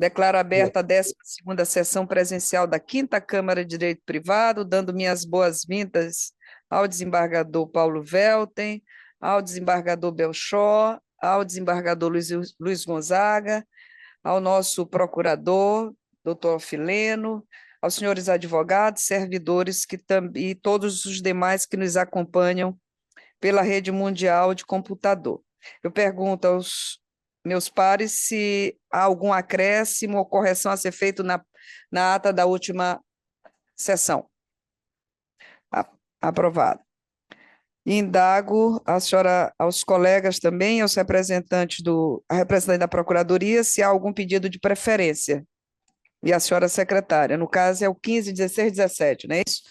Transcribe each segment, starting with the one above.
Declaro aberta a 12ª sessão presencial da 5ª Câmara de Direito Privado, dando minhas boas-vindas ao desembargador Paulo Welten, ao desembargador Belchor, ao desembargador Luiz Gonzaga, ao nosso procurador, doutor Fileno, aos senhores advogados, servidores e todos os demais que nos acompanham pela rede mundial de computador. Eu pergunto aos meus pares se há algum acréscimo ou correção a ser feito na ata da última sessão. Aprovado. Indago a senhora, aos colegas também, aos representantes a representante da Procuradoria, se há algum pedido de preferência. E a senhora secretária, no caso é o 15, 16, 17, não é isso?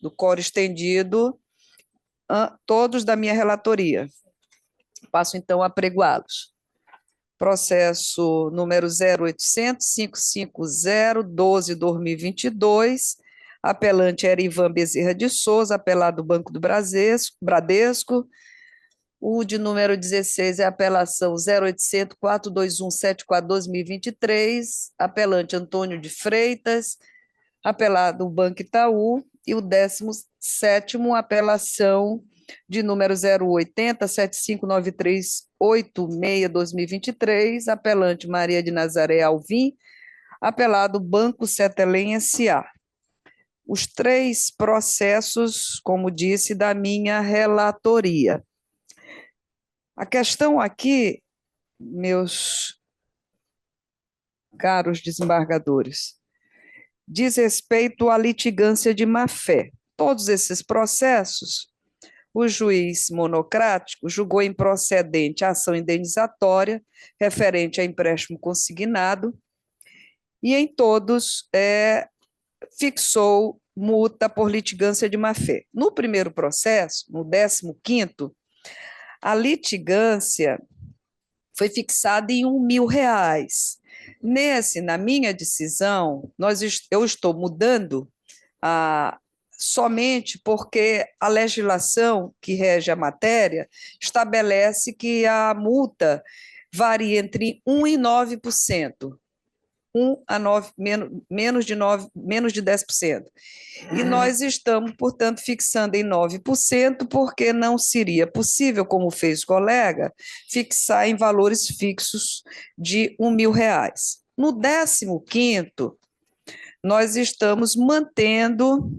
Do quórum estendido, todos da minha relatoria. Passo, então, a apregoá-los. Processo número 0800-550-12-2022, apelante Erivan Bezerra de Souza, apelado do Banco do Bradesco. O de número 16 é a apelação 0800-421-74-2023, apelante Antônio de Freitas, apelado do Banco Itaú, e o 17º, apelação de número 080-7593-86-2023, apelante Maria de Nazaré Alvim, apelado Banco Cetelem S.A. Os 3 processos, como disse, da minha relatoria. A questão aqui, meus caros desembargadores, diz respeito à litigância de má-fé. Todos esses processos, o juiz monocrático julgou improcedente a ação indenizatória referente a empréstimo consignado e em todos fixou multa por litigância de má-fé. No primeiro processo, no 15º, a litigância foi fixada em R$1.000. Na minha decisão, eu estou mudando somente porque a legislação que rege a matéria estabelece que a multa varia entre 1% e 9%. 1 a 9, menos de 10%. E nós estamos, portanto, fixando em 9%, porque não seria possível, como fez o colega, fixar em valores fixos de R$1.000. No 15º, nós estamos mantendo,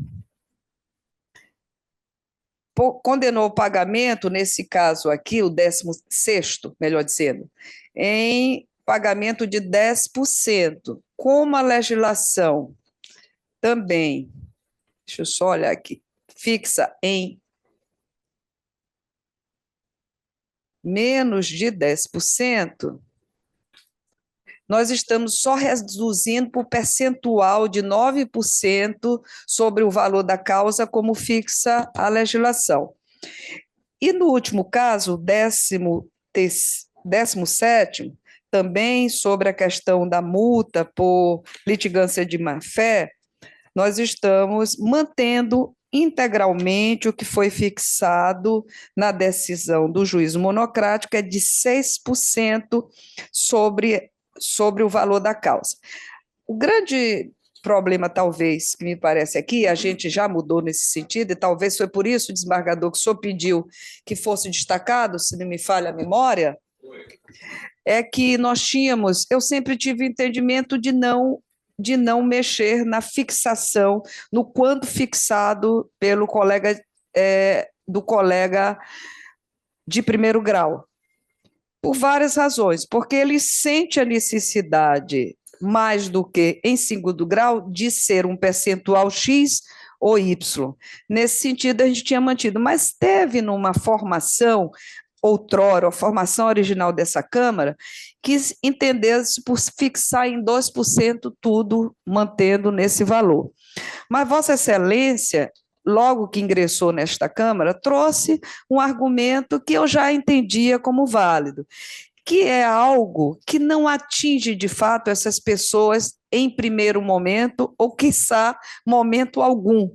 condenou o pagamento, nesse caso aqui, o 16º, melhor dizendo, em pagamento de 10%. Como a legislação também, deixa eu só olhar aqui, fixa em menos de 10%, nós estamos só reduzindo para o percentual de 9% sobre o valor da causa, como fixa a legislação. E no último caso, 17º, também sobre a questão da multa por litigância de má-fé, nós estamos mantendo integralmente o que foi fixado na decisão do juízo monocrático, é de 6% sobre o valor da causa. O grande problema, talvez, que me parece aqui, a gente já mudou nesse sentido, e talvez foi por isso, desembargador, que o senhor pediu que fosse destacado, se não me falha a memória, é que eu sempre tive o entendimento de não mexer na fixação, no quanto fixado pelo colega, do colega de primeiro grau, por várias razões, porque ele sente a necessidade, mais do que em segundo grau, de ser um percentual X ou Y. Nesse sentido, a gente tinha mantido, mas teve numa formação outrora, a formação original dessa Câmara, que entendesse por fixar em 2% tudo, mantendo nesse valor. Mas Vossa Excelência, logo que ingressou nesta Câmara, trouxe um argumento que eu já entendia como válido, que é algo que não atinge de fato essas pessoas em primeiro momento, ou quiçá momento algum,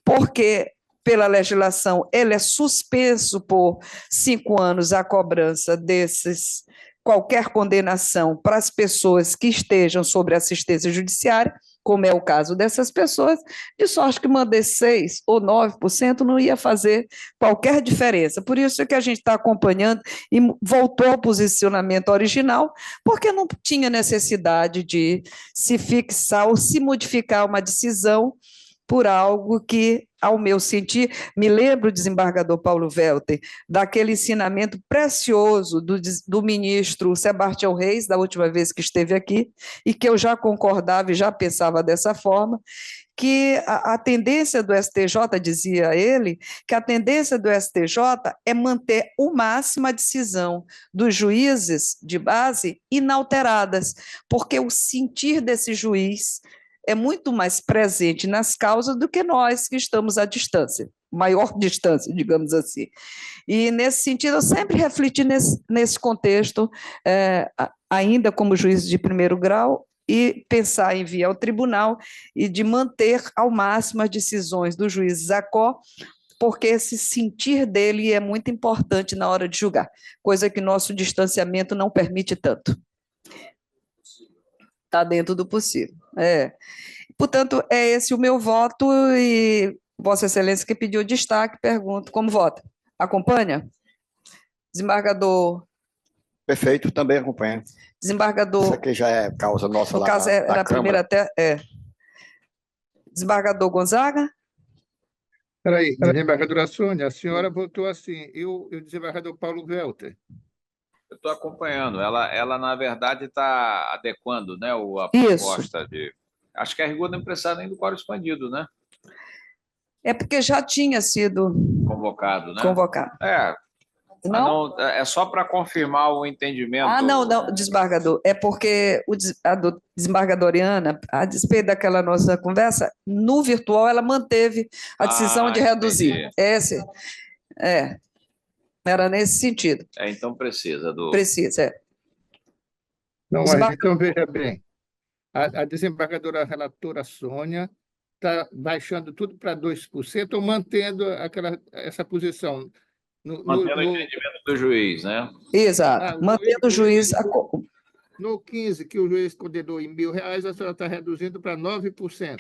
porque pela legislação, ele é suspenso por 5 anos a cobrança qualquer condenação para as pessoas que estejam sob assistência judiciária, como é o caso dessas pessoas, de sorte que manter 6 ou 9% não ia fazer qualquer diferença. Por isso é que a gente está acompanhando e voltou ao posicionamento original, porque não tinha necessidade de se fixar ou se modificar uma decisão por algo que, ao meu sentir, me lembro, desembargador Paulo Welter, daquele ensinamento precioso do ministro Sebastião Reis, da última vez que esteve aqui, e que eu já concordava e já pensava dessa forma, que a tendência do STJ, dizia ele, que a tendência do STJ é manter o máximo a decisão dos juízes de base inalteradas, porque o sentir desse juiz é muito mais presente nas causas do que nós que estamos à distância, maior distância, digamos assim. E, nesse sentido, eu sempre refleti nesse contexto, ainda como juiz de primeiro grau, e pensar em vir ao tribunal e de manter ao máximo as decisões do juiz Zacó, porque esse sentir dele é muito importante na hora de julgar, coisa que nosso distanciamento não permite tanto. Está dentro do possível. Portanto, é esse o meu voto e Vossa Excelência que pediu destaque, pergunto, como vota? Acompanha? Desembargador... Perfeito, também acompanha. Desembargador... Isso aqui já é causa nossa no lá caso, era a primeira até... Desembargador Gonzaga? Espera aí, desembargadora Sônia, a senhora votou assim, e o desembargador Paulo Welter? Eu estou acompanhando. Ela, na verdade, está adequando, né, a Isso. proposta de... Acho que a rigor não precisa nem do quórum expandido, né? É porque já tinha sido Convocado, né? convocado. Não? Não, é só para confirmar o entendimento. Não, desembargador. É porque a desembargadoriana, a despeito daquela nossa conversa, no virtual ela manteve a decisão de reduzir. Entendi. Era nesse sentido. Então precisa do... Precisa, Não, mas então veja bem, a desembargadora relatora Sônia está baixando tudo para 2% ou mantendo essa posição? Mantendo o entendimento do juiz, né? Exato, mantendo o juiz... No 15, que o juiz condenou em R$ 1.000, a senhora está reduzindo para 9%.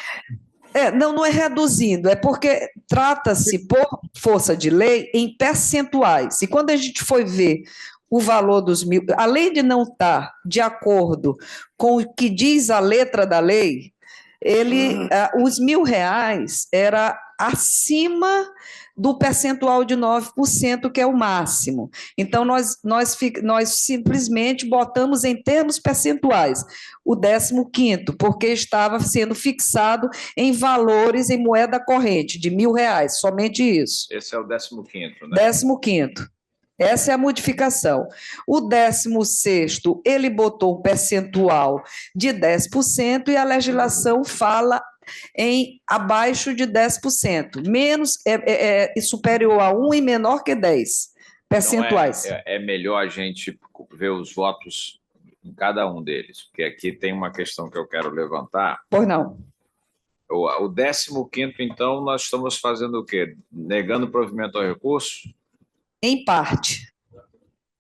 Não é reduzindo, é porque trata-se, por força de lei, em percentuais. E quando a gente foi ver o valor dos 1.000, além de não estar de acordo com o que diz a letra da lei, os R$ 1.000 era acima do percentual de 9%, que é o máximo. Então, nós simplesmente botamos em termos percentuais o 15º, porque estava sendo fixado em valores em moeda corrente, de R$ 1.000, somente isso. Esse é o 15º, né? 15º. Essa é a modificação. O 16º, ele botou um percentual de 10% e a legislação fala em abaixo de 10%, menos superior a 1 e menor que 10 percentuais. Então é melhor a gente ver os votos em cada um deles, porque aqui tem uma questão que eu quero levantar. Pois não. O 15º, então, nós estamos fazendo o quê? Negando o provimento ao recurso? Em parte.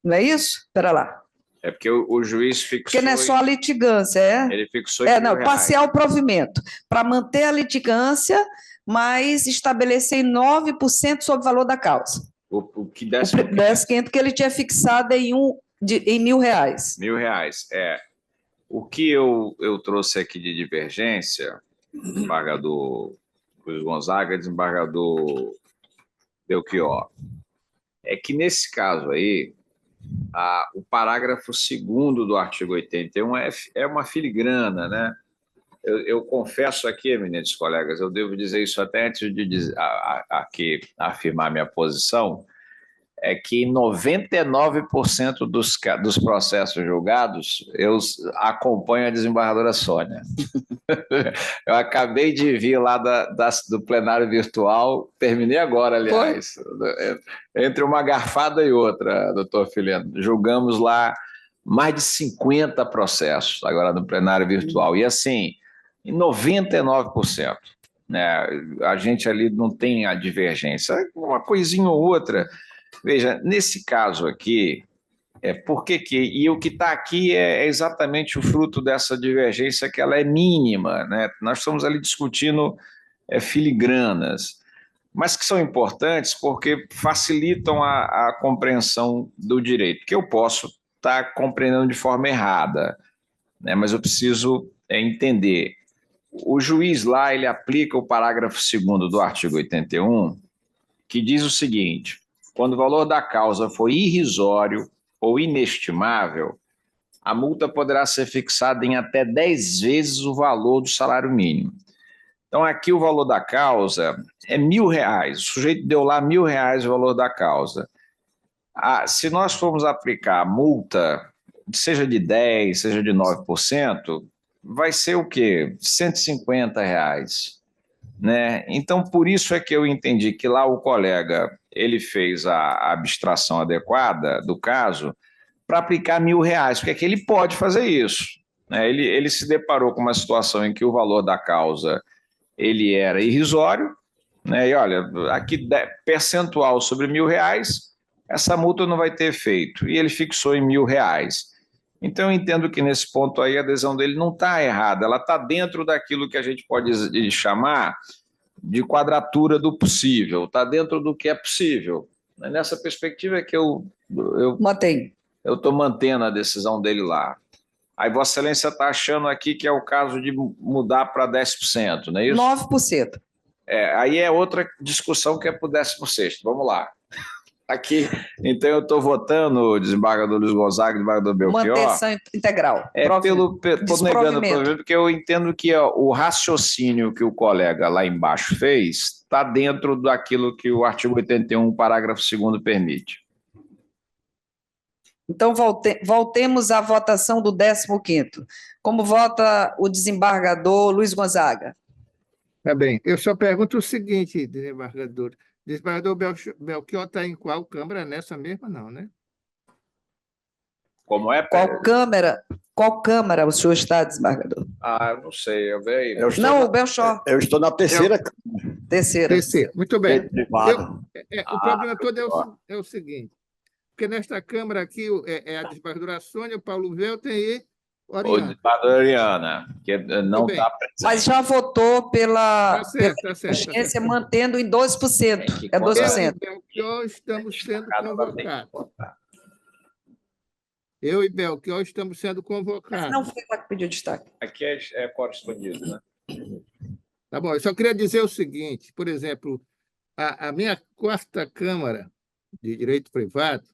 Não é isso? Espera lá. É porque o juiz fixou... Porque não é só a litigância, Ele fixou em não, R$ 1.000. parcial provimento, para manter a litigância, mas estabelecer 9% sobre o valor da causa. O que 15º que ele tinha fixado em R$ 1.000. R$ 1.000. O que eu trouxe aqui de divergência, desembargador Luiz Gonzaga, desembargador Belchior, é que nesse caso aí, o parágrafo 2º do artigo 81 é uma filigrana, né? Eu confesso aqui, eminentes colegas, eu devo dizer isso até antes de aqui afirmar minha posição, é que 99% dos processos julgados eu acompanho a desembargadora Sônia. Eu acabei de vir lá do plenário virtual, terminei agora, aliás, entre uma garfada e outra, doutor Fileno. Julgamos lá mais de 50 processos agora no plenário virtual. E assim, em 99%, né, a gente ali não tem a divergência, uma coisinha ou outra. Veja, nesse caso aqui, E o que está aqui é exatamente o fruto dessa divergência, que ela é mínima, né? Nós estamos ali discutindo filigranas, mas que são importantes porque facilitam a compreensão do direito, que eu posso estar compreendendo de forma errada, né? Mas eu preciso entender. O juiz lá, ele aplica o parágrafo 2º do artigo 81, que diz o seguinte: quando o valor da causa for irrisório ou inestimável, a multa poderá ser fixada em até 10 vezes o valor do salário mínimo. Então, aqui o valor da causa é R$ 1.000. O sujeito deu lá R$ 1.000 o valor da causa. Se nós formos aplicar a multa, seja de 10%, seja de 9%, vai ser o quê? R$ 150, né? Então, por isso é que eu entendi que lá o colega ele fez a abstração adequada do caso para aplicar R$ 1.000, porque é que ele pode fazer isso, né? Ele se deparou com uma situação em que o valor da causa ele era irrisório, né? E olha, aqui percentual sobre R$ 1.000, essa multa não vai ter efeito, e ele fixou em R$ 1.000. Então, eu entendo que nesse ponto aí a adesão dele não está errada, ela está dentro daquilo que a gente pode chamar de quadratura do possível, está dentro do que é possível. Nessa perspectiva é que eu estou mantendo a decisão dele lá. Aí Vossa Excelência está achando aqui que é o caso de mudar para 10%, não é isso? 9%. Aí é outra discussão que é para o 16º. Vamos lá. Aqui, então eu estou votando, desembargador Luiz Gonzaga, desembargador Belchior. Manutenção integral. Estou negando o provimento, porque eu entendo que o raciocínio que o colega lá embaixo fez está dentro daquilo que o artigo 81, parágrafo 2º permite. Então, voltemos à votação do 15º. Como vota o desembargador Luiz Gonzaga? Tá bem. Eu só pergunto o seguinte, desembargador. Desembargador Belchior está em qual Câmara? Nessa mesma, não, né? Como é? Qual Câmara o senhor está, desembargador? Eu não sei. O Belchior. Eu estou na terceira. Terceira. Muito bem. Privado. O problema todo é o seguinte, porque nesta Câmara aqui é a desembargadora Sônia, Paulo Velter e Oriana. desembargadora Oriana, que não está presente. Mas já votou pela certo. mantendo em 12%. É 12%. Belchior estamos sendo convocados. Eu e Belchior estamos sendo convocados. Não foi lá que pediu destaque. Aqui é correspondido, né? Tá bom, eu só queria dizer o seguinte, por exemplo, a minha 4ª Câmara de Direito Privado,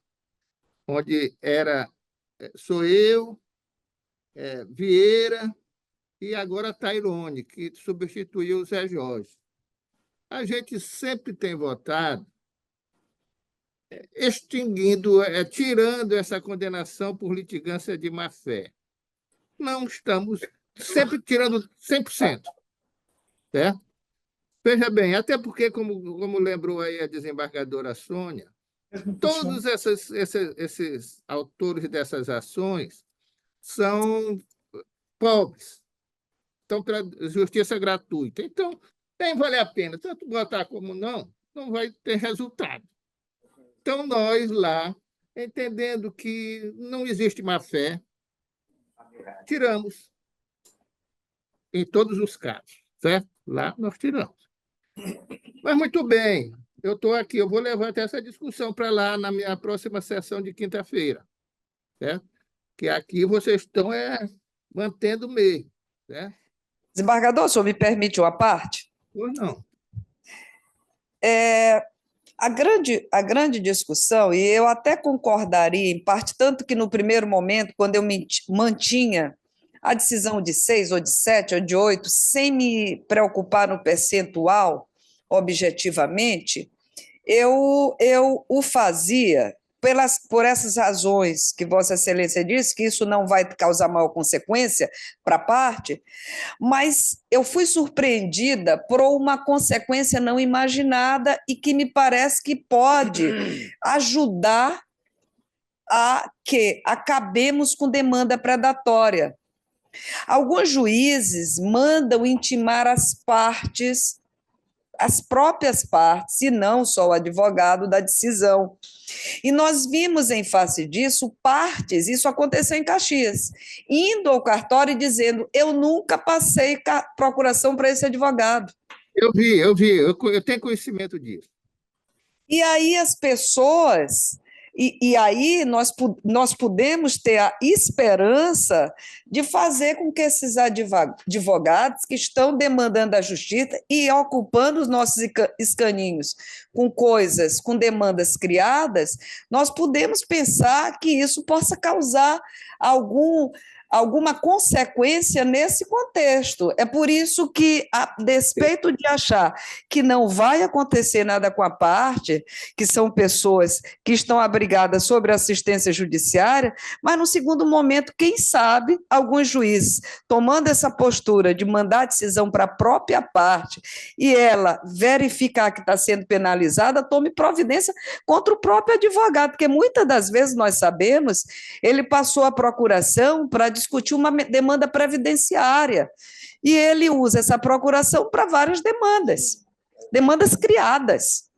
onde sou eu, Vieira e agora Tairone, que substituiu o Zé Jorge. A gente sempre tem votado extinguindo, tirando essa condenação por litigância de má-fé. Não estamos sempre tirando 100%. Certo? Veja bem, até porque, como lembrou aí a desembargadora Sônia, todos esses autores dessas ações são pobres, estão para justiça gratuita. Então, nem vale a pena, tanto votar como não vai ter resultado. Então, nós lá, entendendo que não existe má-fé, tiramos em todos os casos, certo? Lá nós tiramos. Mas, muito bem, eu estou aqui, eu vou levar até essa discussão para lá na minha próxima sessão de quinta-feira, certo? Que aqui vocês estão mantendo o meio, certo? Desembargador, o senhor me permite uma parte? Pois não. A grande discussão, e eu até concordaria em parte, tanto que no primeiro momento, quando eu mantinha a decisão de 6 ou de 7 ou de 8, sem me preocupar no percentual objetivamente, eu o fazia por essas razões que Vossa Excelência disse, que isso não vai causar maior consequência para a parte, mas eu fui surpreendida por uma consequência não imaginada e que me parece que pode ajudar a que acabemos com demanda predatória. Alguns juízes mandam intimar as partes as próprias partes, e não só o advogado da decisão. E nós vimos, em face disso, partes, isso aconteceu em Caxias, indo ao cartório e dizendo: eu nunca passei procuração para esse advogado. Eu vi, eu tenho conhecimento disso. E aí as pessoas, e aí nós podemos ter a esperança de fazer com que esses advogados que estão demandando a justiça e ocupando os nossos escaninhos com coisas, com demandas criadas, nós podemos pensar que isso possa causar alguma consequência nesse contexto. É por isso que, a despeito de achar que não vai acontecer nada com a parte, que são pessoas que estão abrigadas sobre assistência judiciária, mas, no segundo momento, quem sabe, alguns juízes, tomando essa postura de mandar a decisão para a própria parte e ela verificar que está sendo penalizada, tome providência contra o próprio advogado, porque muitas das vezes nós sabemos, ele passou a procuração para discutir uma demanda previdenciária. E ele usa essa procuração para várias demandas criadas.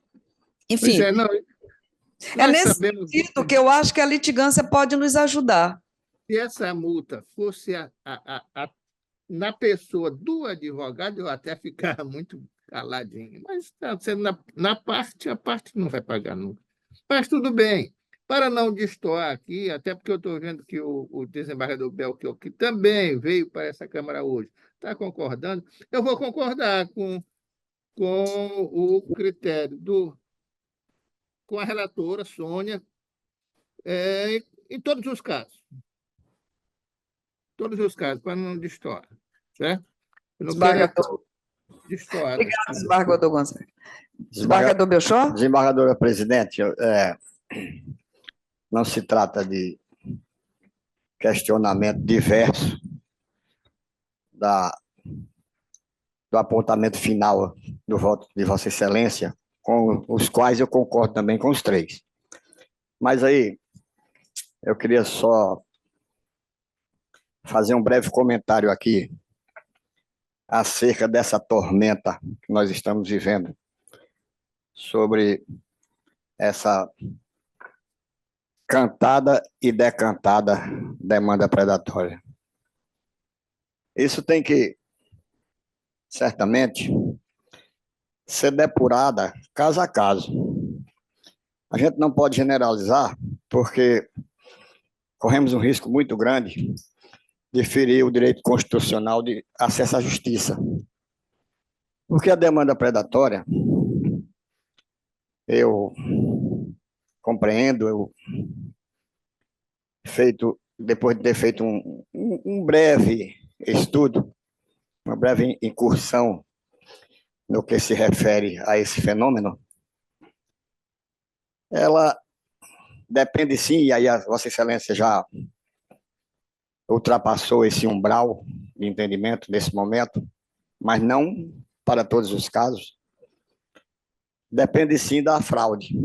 Enfim, é nesse sentido que eu acho que a litigância pode nos ajudar. Se essa multa fosse na pessoa do advogado, eu até ficava muito caladinho. Mas está sendo na parte, a parte não vai pagar nunca. Mas tudo bem. Para não destoar aqui, até porque eu estou vendo que o desembargador Belchior, que também veio para essa Câmara hoje, está concordando, eu vou concordar com o critério com a relatora, Sônia, em todos os casos. Todos os casos, para não destoar. Certo? Desembargador. Destoar. Obrigado, desembargador Gonçalves. Desembargador Belchior? Desembargadora presidente, não se trata de questionamento diverso do apontamento final do voto de Vossa Excelência, com os quais eu concordo também com os três. Mas aí, eu queria só fazer um breve comentário aqui acerca dessa tormenta que nós estamos vivendo, sobre essa cantada e decantada demanda predatória. Isso tem que, certamente, ser depurada caso a caso. A gente não pode generalizar, porque corremos um risco muito grande de ferir o direito constitucional de acesso à justiça. Porque a demanda predatória, eu compreendo, depois de ter feito um breve estudo, uma breve incursão no que se refere a esse fenômeno, ela depende sim, e aí a Vossa Excelência já ultrapassou esse umbral de entendimento nesse momento, mas não para todos os casos, depende sim da fraude.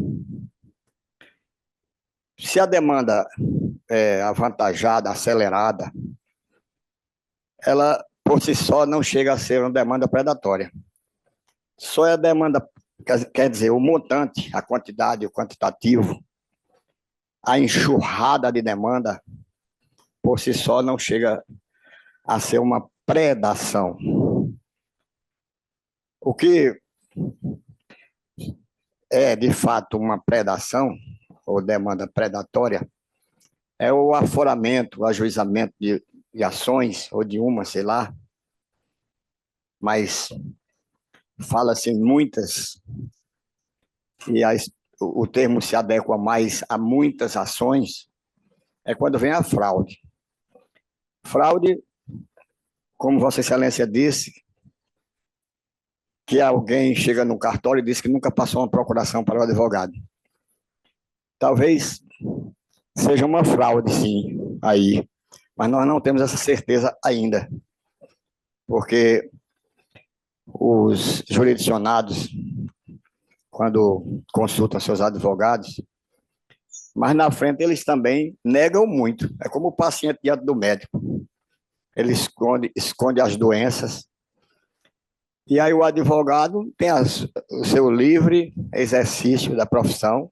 Se a demanda é avantajada, acelerada, ela por si só não chega a ser uma demanda predatória. Só é a demanda, quer dizer, o montante, a quantidade, o quantitativo, a enxurrada de demanda, por si só não chega a ser uma predação. O que é, de fato, uma predação, ou demanda predatória, é o aforamento, o ajuizamento de ações, ou de uma, sei lá, mas fala-se em muitas, e o termo se adequa mais a muitas ações, é quando vem a fraude. Fraude, como Vossa Excelência disse, que alguém chega no cartório e diz que nunca passou uma procuração para o advogado. Talvez seja uma fraude, sim, aí, mas nós não temos essa certeza ainda, porque os jurisdicionados, quando consultam seus advogados, mas na frente eles também negam muito. É como o paciente diante do médico. Ele esconde as doenças, E aí o advogado tem o seu livre exercício da profissão,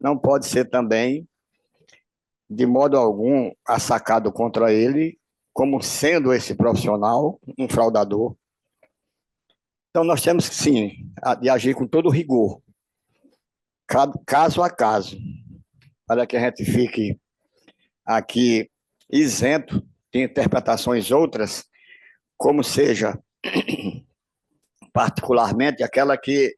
não pode ser também, de modo algum, assacado contra ele, como sendo esse profissional um fraudador. Então, nós temos, sim, de agir com todo rigor, caso a caso, para que a gente fique aqui isento de interpretações outras, como seja, particularmente, aquela que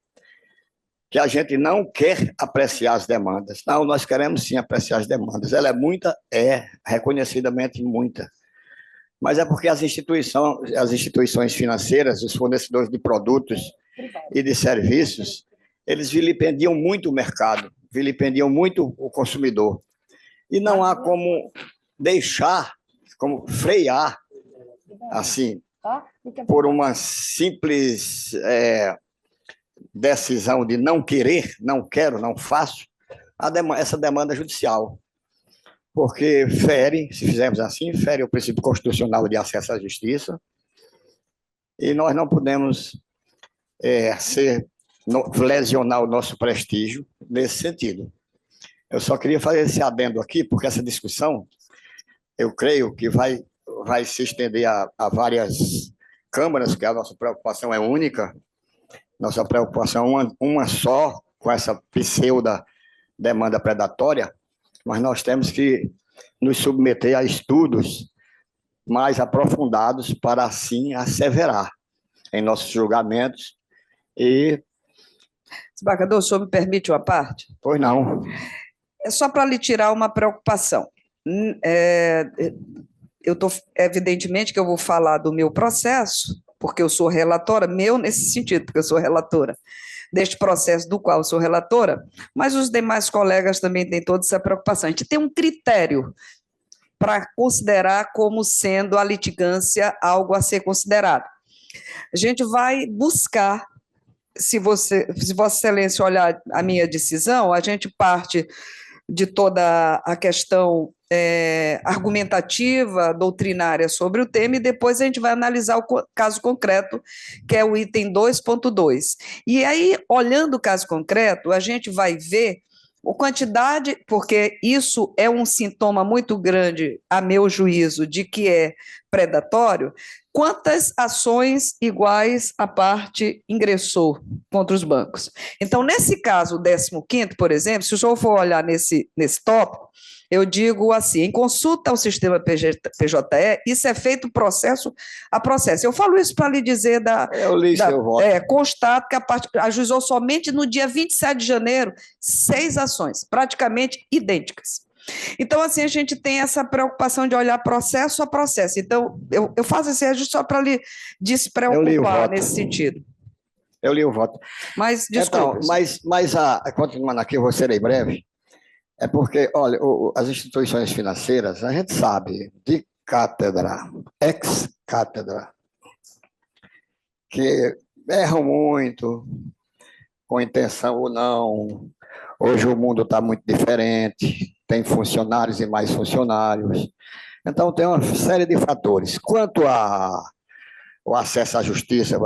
a gente não quer apreciar as demandas. Não, nós queremos sim apreciar as demandas. Ela é muita? É, reconhecidamente muita. Mas é porque as instituições financeiras, os fornecedores de produtos e de serviços, eles vilipendiam muito o mercado, vilipendiam muito o consumidor. E não há como deixar, como frear, assim, por uma simples decisão de não querer, não quero, não faço, essa demanda judicial. Porque fere, se fizermos assim, fere o princípio constitucional de acesso à justiça, e nós não podemos lesionar o nosso prestígio nesse sentido. Eu só queria fazer esse adendo aqui, porque essa discussão, eu creio que vai se estender a várias câmaras, que a nossa preocupação é única, nossa preocupação é uma só, com essa pseudo-demanda predatória, mas nós temos que nos submeter a estudos mais aprofundados para, assim, asseverar em nossos julgamentos. E... Desembargador, o senhor me permite uma parte? Pois não. É só para lhe tirar uma preocupação. Evidentemente que eu vou falar do meu processo, porque eu sou relatora, meu nesse sentido, porque eu sou relatora deste processo do qual eu sou relatora, mas os demais colegas também têm toda essa preocupação. A gente tem um critério para considerar como sendo a litigância algo a ser considerado. A gente vai buscar, se Vossa Excelência olhar a minha decisão, a gente parte de toda a questão argumentativa, doutrinária sobre o tema, e depois a gente vai analisar o caso concreto, que é o item 2.2. E aí, olhando o caso concreto, a gente vai ver a quantidade, porque isso é um sintoma muito grande, a meu juízo, de que é predatório, quantas ações iguais a parte ingressou contra os bancos. Então, nesse caso, o 15º, por exemplo, se o senhor for olhar nesse tópico, eu digo assim, em consulta ao sistema PJE, isso é feito processo a processo. Eu falo isso para lhe dizer eu li seu voto. Constato que a parte ajuizou somente no dia 27 de janeiro 6 ações, praticamente idênticas. Então, assim, a gente tem essa preocupação de olhar processo a processo. Então, eu faço esse ajuste só para lhe despreocupar nesse sentido. Eu li o voto. Mas, desculpa. Então, continuando aqui, eu vou ser breve. É porque, olha, as instituições financeiras, a gente sabe, de cátedra, ex-cátedra, que erram muito, com intenção ou não. Hoje o mundo está muito diferente, tem funcionários e mais funcionários. Então, tem uma série de fatores. Quanto ao acesso à justiça,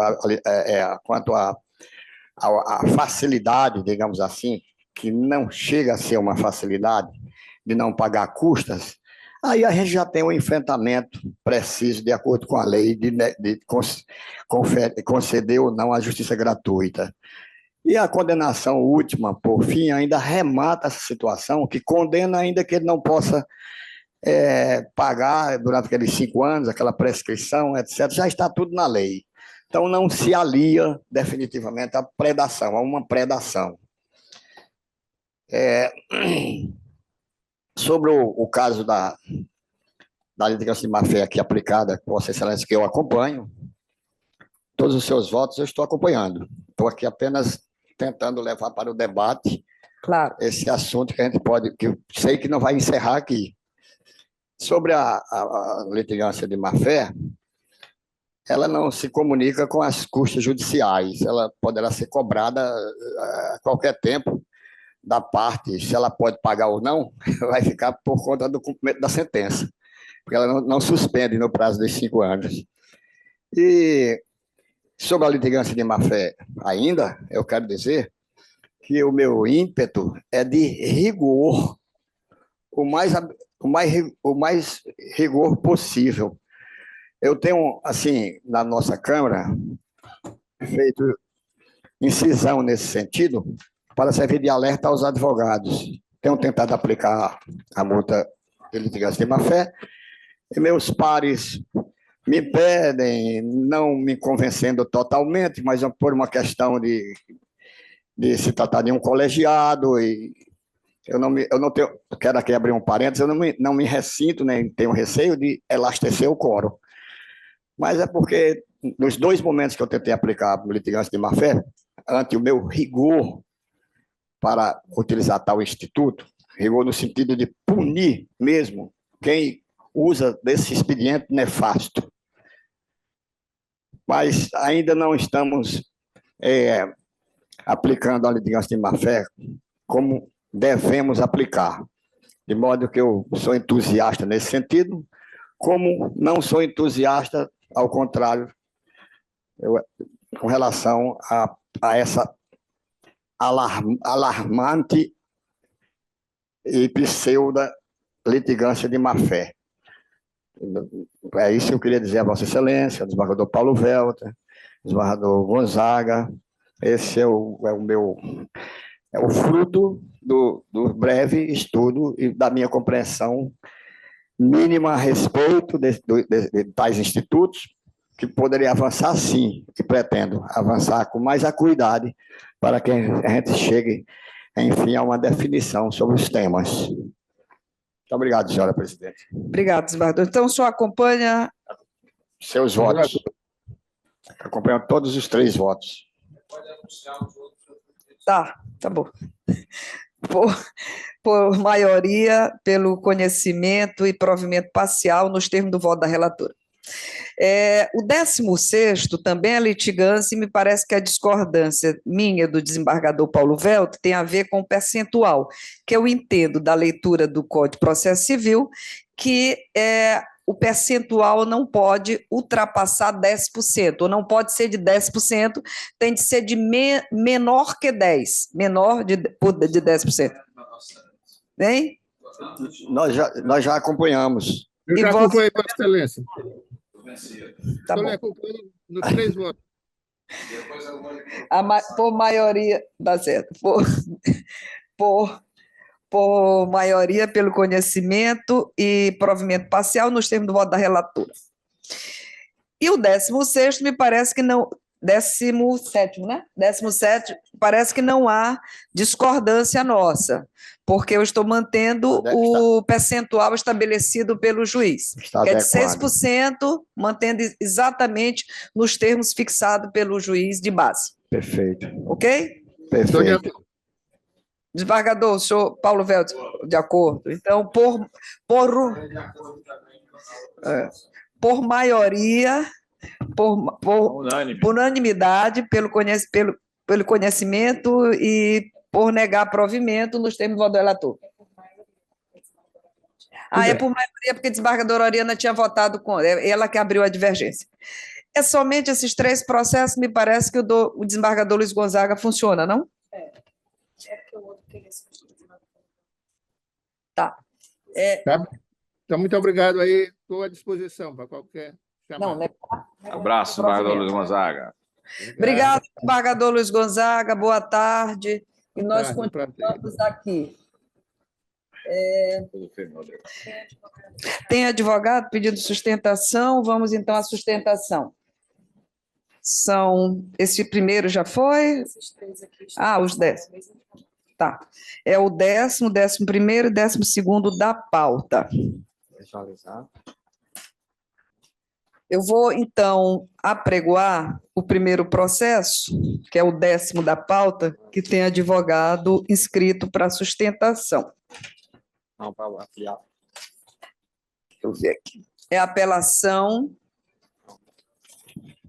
quanto à facilidade, digamos assim, que não chega a ser uma facilidade de não pagar custas, aí a gente já tem um enfrentamento preciso, de acordo com a lei, de conceder ou não a justiça gratuita. E a condenação última, por fim, ainda remata essa situação, que condena ainda que ele não possa pagar durante aqueles 5 anos, aquela prescrição, etc. Já está tudo na lei. Então, não se alia definitivamente à predação, a uma predação. Sobre o caso da litigância de má-fé aqui aplicada, Vossa Excelência, que eu acompanho, todos os seus votos eu estou acompanhando. Estou aqui apenas tentando levar para o debate, claro, esse assunto que a gente que eu sei que não vai encerrar aqui. Sobre a litigância de má-fé, ela não se comunica com as custas judiciais, ela poderá ser cobrada a qualquer tempo da parte, se ela pode pagar ou não, vai ficar por conta do cumprimento da sentença, porque ela não suspende no prazo de 5 anos. E sobre a litigância de má-fé ainda, eu quero dizer que o meu ímpeto é de rigor, o mais rigor possível. Eu tenho, assim, na nossa Câmara, feito incisão nesse sentido, para servir de alerta aos advogados. Tenho tentado aplicar a multa de litigância de má-fé, e meus pares me pedem, não me convencendo totalmente, mas por uma questão de se tratar de um colegiado, e eu não tenho, quero aqui abrir um parênteses, eu não me ressinto, nem tenho receio de elastecer o quórum. Mas é porque, nos 2 momentos que eu tentei aplicar a litigância de má-fé, ante o meu rigor para utilizar tal instituto, rigor no sentido de punir mesmo quem usa desse expediente nefasto. Mas ainda não estamos aplicando a litigância de má-fé como devemos aplicar. De modo que eu sou entusiasta nesse sentido, como não sou entusiasta, ao contrário, com relação a essa alarmante e pseudo litigância de má-fé. É isso que eu queria dizer a Vossa Excelência, ao desembargador Paulo Velter, desembargador Gonzaga. Esse é o fruto do breve estudo e da minha compreensão mínima a respeito de tais institutos, que poderia avançar sim, que pretendo avançar com mais acuidade para que a gente chegue, enfim, a uma definição sobre os temas. Muito obrigado, senhora presidente. Obrigado, desembargador. Então, o senhor acompanha... Seus votos. Acompanho todos os 3 votos. Tá bom. Por maioria, pelo conhecimento e provimento parcial, nos termos do voto da relatora. O 16º também é litigância, e me parece que a discordância minha do desembargador Paulo Velter tem a ver com o percentual, que eu entendo da leitura do Código de Processo Civil, que o percentual não pode ultrapassar 10%, ou não pode ser de 10%, tem de ser de menor que 10%, menor de 10%. Hein? Nós já acompanhamos. Eu já acompanhei, Vossa Excelência. Tá bom. Estou acompanhando nos 3 votos. Por maioria, dá certo, por maioria, pelo conhecimento e provimento parcial, nos termos do voto da relatora. E o 16º, me parece que não... 17º, né? 17º, parece que não há discordância nossa, porque eu estou mantendo o percentual estabelecido pelo juiz, que é de 6%, mantendo exatamente nos termos fixados pelo juiz de base. Perfeito. Ok? Perfeito. Desembargador, o senhor Paulo Velter, de acordo. Então, por maioria, por unanimidade, pelo conhecimento e por negar provimento nos termos do voto do relator. É por maioria, porque a desembargadora Oriana tinha votado contra, ela que abriu a divergência. É somente esses 3 processos, me parece que o desembargador Luiz Gonzaga funciona, não? Porque o outro queria substituir. Tá. Então, muito obrigado aí, estou à disposição para qualquer chamada. Não, né? Abraço, desembargador Luiz Gonzaga. Obrigado, desembargador Luiz Gonzaga, boa tarde. E nós continuamos aqui. Tem advogado pedindo sustentação, vamos então à sustentação. Esse primeiro já foi? Esses 3 aqui. Os 10. Tá. É o 10º, 11º e 12º da pauta. Visualizar. Eu vou, então, apregoar o primeiro processo, que é o 10º da pauta, que tem advogado inscrito para sustentação. Não, para ampliar. Deixa eu ver aqui. É a apelação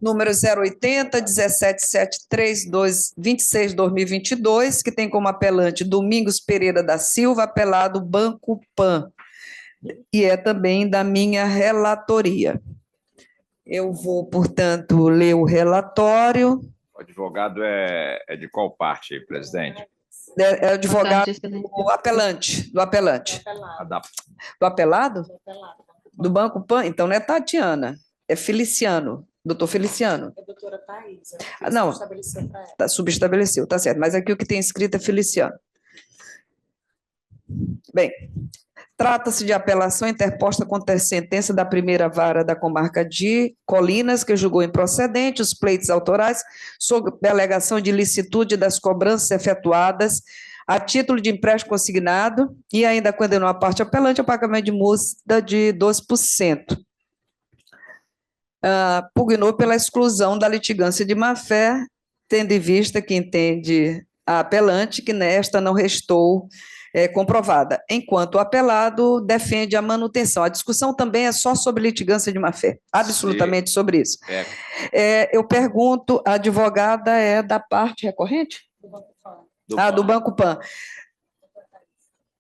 número 080 17732 26/2022, que tem como apelante Domingos Pereira da Silva, apelado Banco Pan, e é também da minha relatoria. Eu vou, portanto, ler o relatório. O advogado é de qual parte, presidente? É advogado Boa tarde, excelência. do apelante, do apelante. A da Do apelado? Do Banco Pan? Então não é Tatiana, é Feliciano, doutor Feliciano. É a doutora Thais. Não. Estabeleceu para ela. Tá, subestabeleceu, tá certo, mas aqui o que tem escrito é Feliciano. Bem, trata-se de apelação interposta contra a sentença da primeira vara da comarca de Colinas, que julgou improcedente os pleitos autorais sob alegação de ilicitude das cobranças efetuadas a título de empréstimo consignado e ainda condenou a parte apelante ao pagamento de multa de 12%. Pugnou pela exclusão da litigância de má-fé, tendo em vista que entende a apelante que nesta não restou comprovada, enquanto o apelado defende a manutenção. A discussão também é só sobre litigância de má-fé, absolutamente sobre isso. Eu pergunto, a advogada é da parte recorrente? Do Banco Pan.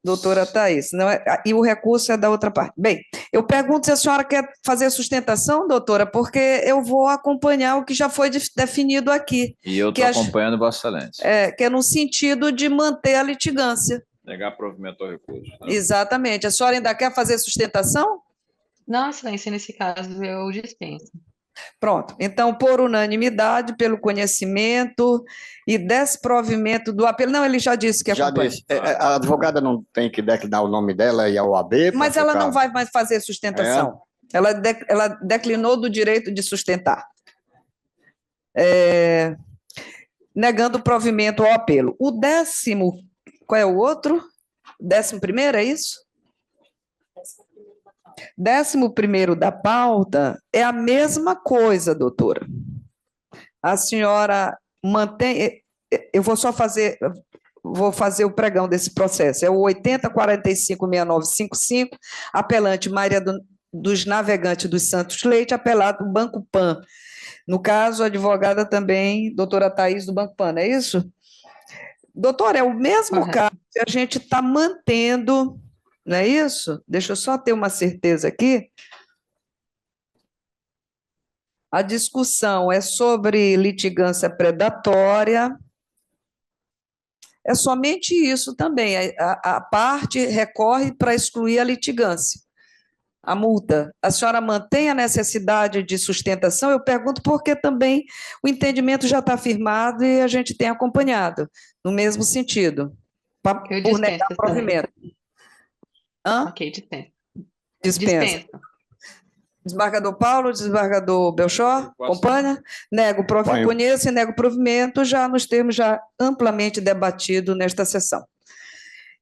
Doutora Thais, não é, e o recurso é da outra parte. Bem, eu pergunto se a senhora quer fazer sustentação, doutora, porque eu vou acompanhar o que já foi definido aqui. E eu estou acompanhando, Vossa Excelência. Que é no sentido de manter a litigância. Negar provimento ao recurso. Né? Exatamente. A senhora ainda quer fazer sustentação? Não, excelência, nesse caso eu dispenso. Pronto. Então, por unanimidade, pelo conhecimento e desprovimento do apelo. Não, ele já disse que acompanha. Já disse. A advogada não tem que declinar o nome dela e a OAB? Mas ela não vai mais fazer sustentação. Ela declinou do direito de sustentar. Negando o provimento ao apelo. O 10º, qual é o outro? 11º, é isso? 11º da pauta é a mesma coisa, doutora. A senhora mantém... Eu vou só fazer... Vou fazer o pregão desse processo. É o 80456955, apelante Maria dos Navegantes dos Santos Leite, apelado Banco Pan. No caso, a advogada também, doutora Thais, do Banco Pan, não é isso? Doutora, é o mesmo caso que a gente está mantendo... Não é isso? Deixa eu só ter uma certeza aqui. A discussão é sobre litigância predatória. É somente isso também. A parte recorre para excluir a litigância, a multa. A senhora mantém a necessidade de sustentação? Eu pergunto porque também o entendimento já está firmado e a gente tem acompanhado, no mesmo sentido, por negar provimento. Ok, dispensa. Dispensa. Desembargador Paulo, desembargador Belchor, acompanha? Nego o provimento, conheço e nego o provimento, já nos termos já amplamente debatido nesta sessão.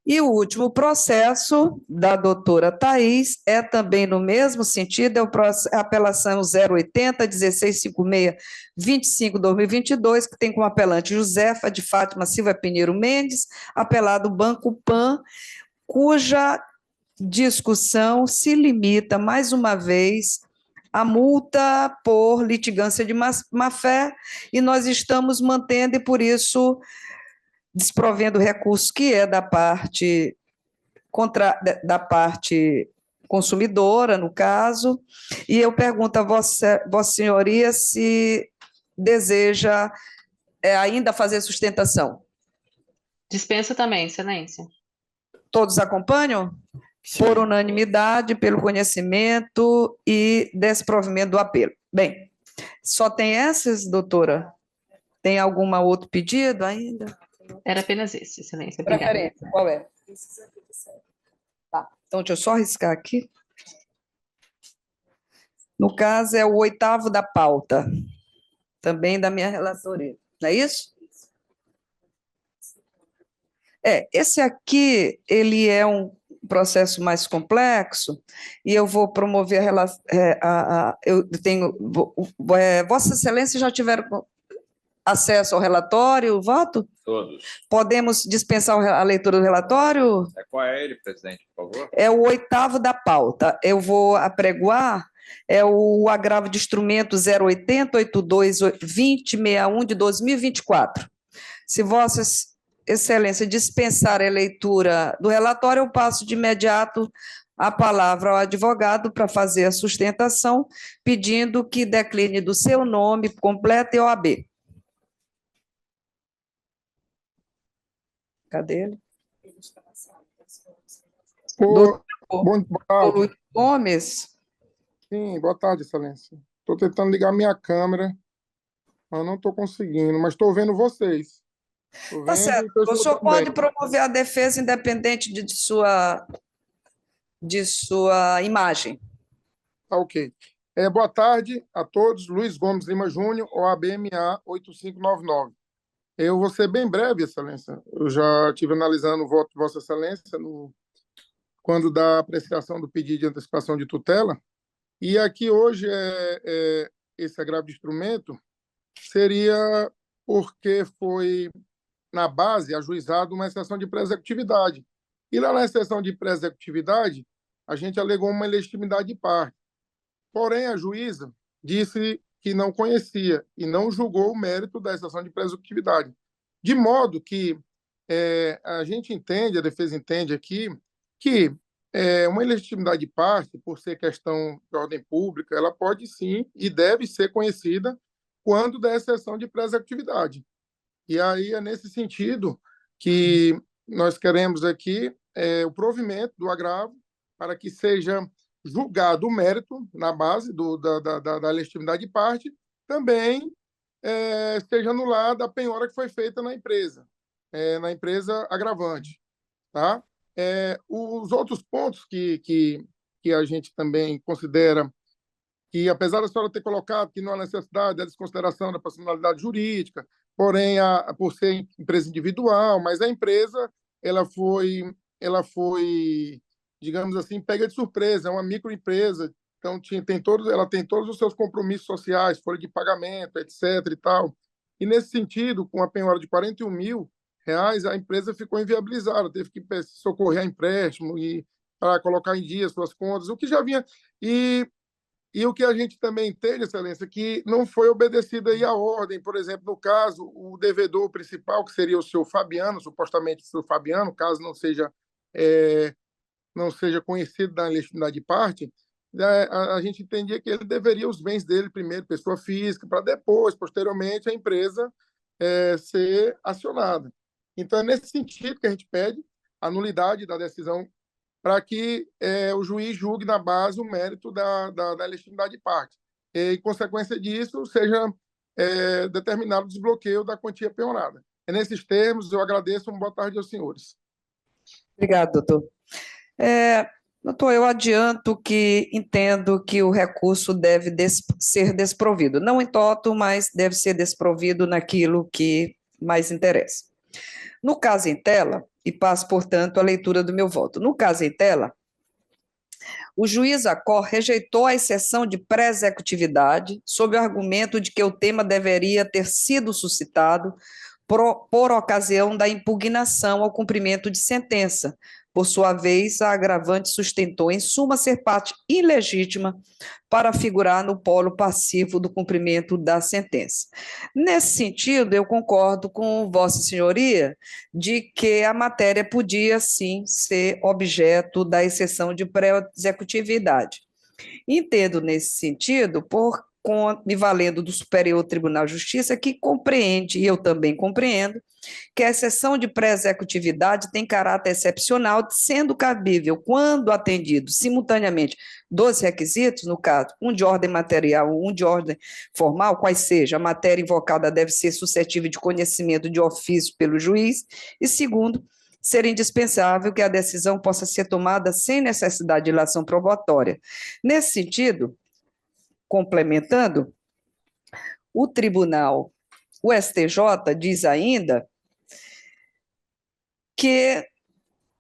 E o último processo da doutora Thais é também no mesmo sentido, é a apelação 080-1656-25-2022, que tem como apelante Josefa de Fátima Silva Pinheiro Mendes, apelado Banco Pan, cuja discussão se limita, mais uma vez, à multa por litigância de má-fé, e nós estamos mantendo, e por isso, desprovendo o recurso que é da parte consumidora, no caso, e eu pergunto a Vossa Senhoria se deseja ainda fazer sustentação. Dispensa também, excelência. Todos acompanham? Sim. Por unanimidade, pelo conhecimento e desprovimento do apelo. Bem, só tem essas, doutora? Tem algum outro pedido ainda? Era apenas esse, excelência. Preferência, qual é? Tá, então deixa eu só riscar aqui. No caso, é o 8º da pauta, também da minha relatoria, não é isso? Esse aqui, ele é um processo mais complexo, e eu vou promover Vossa Excelência já tiveram acesso ao relatório, o voto? Todos. Podemos dispensar a leitura do relatório? Qual é ele, presidente, por favor? É o 8º da pauta. Eu vou apregoar, é o agravo de instrumento 080-82-2061 de 2024. Se Vossas Excelência dispensar a leitura do relatório, eu passo de imediato a palavra ao advogado para fazer a sustentação, pedindo que decline do seu nome completo e OAB. Cadê ele? Boa Doutor tarde. Luiz Gomes. Sim, boa tarde, Excelência. Estou tentando ligar minha câmera, mas não estou conseguindo, mas estou vendo vocês. Estou Tá vendo certo. e estou O senhor escutando pode bem. promover a defesa independente de sua imagem. Tá, ok. Boa tarde a todos. Luiz Gomes Lima Júnior, OAB-MA 8599. Eu vou ser bem breve, Excelência. Eu já estive analisando o voto de Vossa Excelência quando da apreciação do pedido de antecipação de tutela. E aqui hoje esse agravo de instrumento seria porque foi, na base, ajuizado uma exceção de pré-executividade. E lá na exceção de pré-executividade, a gente alegou uma ilegitimidade de parte. Porém, a juíza disse que não conhecia e não julgou o mérito da exceção de pré-executividade. De modo que a gente entende, a defesa entende aqui, que uma ilegitimidade de parte, por ser questão de ordem pública, ela pode sim e deve ser conhecida quando da exceção de pré-executividade. E aí é nesse sentido que nós queremos aqui o provimento do agravo para que seja julgado o mérito na base da legitimidade de parte, também seja anulada a penhora que foi feita na empresa agravante. Tá? Os outros pontos que a gente também considera que, apesar da senhora ter colocado que não há necessidade da desconsideração da personalidade jurídica, porém, por ser empresa individual, mas a empresa ela foi, digamos assim, pega de surpresa, é uma microempresa, então ela tem todos os seus compromissos sociais, folha de pagamento, etc. e tal. E, nesse sentido, com a penhora de R$ 41.000, a empresa ficou inviabilizada, teve que socorrer a empréstimo e para colocar em dia suas contas, o que já vinha... E o que a gente também entende, Excelência, que não foi obedecida aí a ordem. Por exemplo, no caso, o devedor principal, que seria o seu Fabiano, supostamente o seu Fabiano, caso não seja conhecido da legitimidade de parte, a gente entendia que ele deveria os bens dele primeiro, pessoa física, para depois, posteriormente, a empresa ser acionada. Então, é nesse sentido que a gente pede a nulidade da decisão para que o juiz julgue na base o mérito da legitimidade de parte. E, em consequência disso, seja determinado o desbloqueio da quantia penhorada. Nesses termos, eu agradeço. Uma boa tarde aos senhores. Obrigado, doutor. Doutor, eu adianto que entendo que o recurso deve ser desprovido. Não em toto, mas deve ser desprovido naquilo que mais interessa. No caso em tela, e passo, portanto, a leitura do meu voto. No caso em tela, o juiz Acor rejeitou a exceção de pré-executividade sob o argumento de que o tema deveria ter sido suscitado por ocasião da impugnação ao cumprimento de sentença. Por sua vez, a agravante sustentou, em suma, ser parte ilegítima para figurar no polo passivo do cumprimento da sentença. Nesse sentido, eu concordo com Vossa Senhoria de que a matéria podia, sim, ser objeto da exceção de pré-executividade. Entendo, nesse sentido, me valendo do Superior Tribunal de Justiça, que compreende, e eu também compreendo, que a exceção de pré-executividade tem caráter excepcional, sendo cabível, quando atendido simultaneamente dois requisitos, no caso, um de ordem material, um de ordem formal, quais seja, a matéria invocada deve ser suscetível de conhecimento de ofício pelo juiz, e segundo, ser indispensável que a decisão possa ser tomada sem necessidade de ilação probatória. Nesse sentido, complementando, o STJ diz ainda que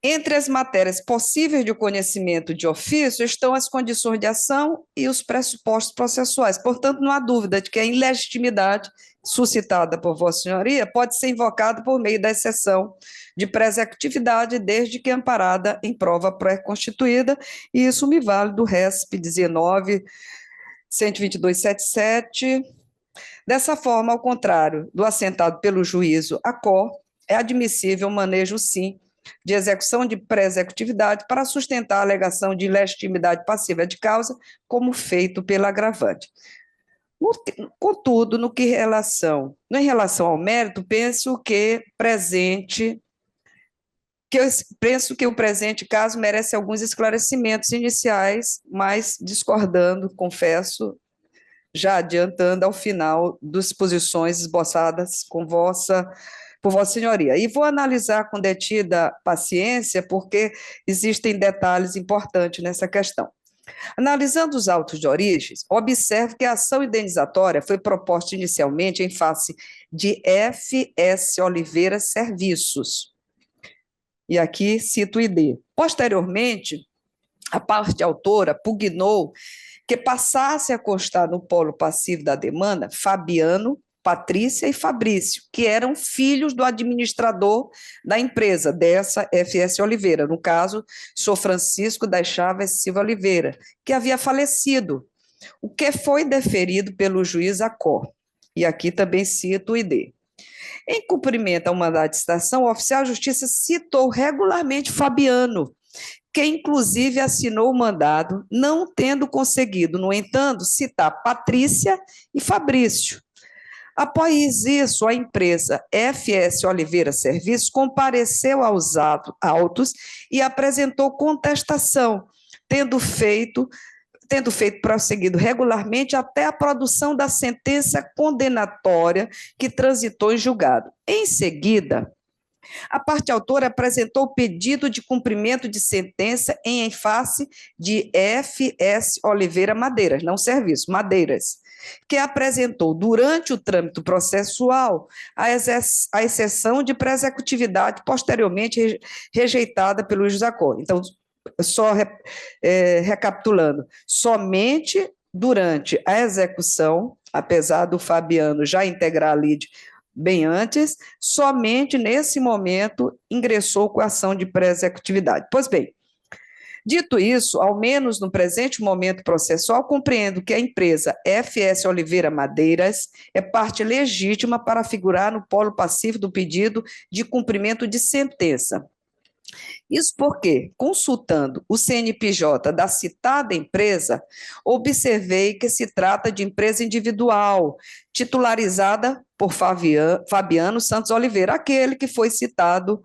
entre as matérias possíveis de conhecimento de ofício estão as condições de ação e os pressupostos processuais. Portanto, não há dúvida de que a ilegitimidade suscitada por Vossa Senhoria pode ser invocada por meio da exceção de pré-executividade, desde que amparada em prova pré-constituída, e isso me vale do RESP 19 122.77. Dessa forma, ao contrário do assentado pelo juízo Acor, é admissível o manejo, sim, de execução de pré-executividade para sustentar a alegação de ilegitimidade passiva de causa, como feito pelo agravante. Contudo, em relação ao mérito, penso que o presente caso merece alguns esclarecimentos iniciais, mas discordando, confesso, já adiantando ao final das posições esboçadas por Vossa Senhoria. E vou analisar com detida paciência, porque existem detalhes importantes nessa questão. Analisando os autos de origens, observo que a ação indenizatória foi proposta inicialmente em face de F.S. Oliveira Serviços. E aqui cito o ID. Posteriormente, a parte autora pugnou que passasse a constar no polo passivo da demanda Fabiano, Patrícia e Fabrício, que eram filhos do administrador da empresa, dessa F.S. Oliveira, no caso, Sr. Francisco das Chaves Silva Oliveira, que havia falecido, o que foi deferido pelo juiz Acor. E aqui também cito o ID. Em cumprimento ao mandado de citação, o oficial de justiça citou regularmente Fabiano, que inclusive assinou o mandado, não tendo conseguido, no entanto, citar Patrícia e Fabrício. Após isso, a empresa F.S. Oliveira Serviços compareceu aos autos e apresentou contestação, tendo prosseguido regularmente até a produção da sentença condenatória que transitou em julgado. Em seguida, a parte autora apresentou pedido de cumprimento de sentença em face de F.S. Oliveira Madeiras, não Serviços, Madeiras, que apresentou, durante o trâmite processual, a exceção de pré-executividade posteriormente rejeitada pelo juiz Acor. Então, só recapitulando, somente durante a execução, apesar do Fabiano já integrar a lide bem antes, somente nesse momento ingressou com a ação de pré-executividade. Pois bem, dito isso, ao menos no presente momento processual, compreendo que a empresa F.S. Oliveira Madeiras é parte legítima para figurar no polo passivo do pedido de cumprimento de sentença. Isso porque, consultando o CNPJ da citada empresa, observei que se trata de empresa individual, titularizada por Fabiano Santos Oliveira, aquele que foi citado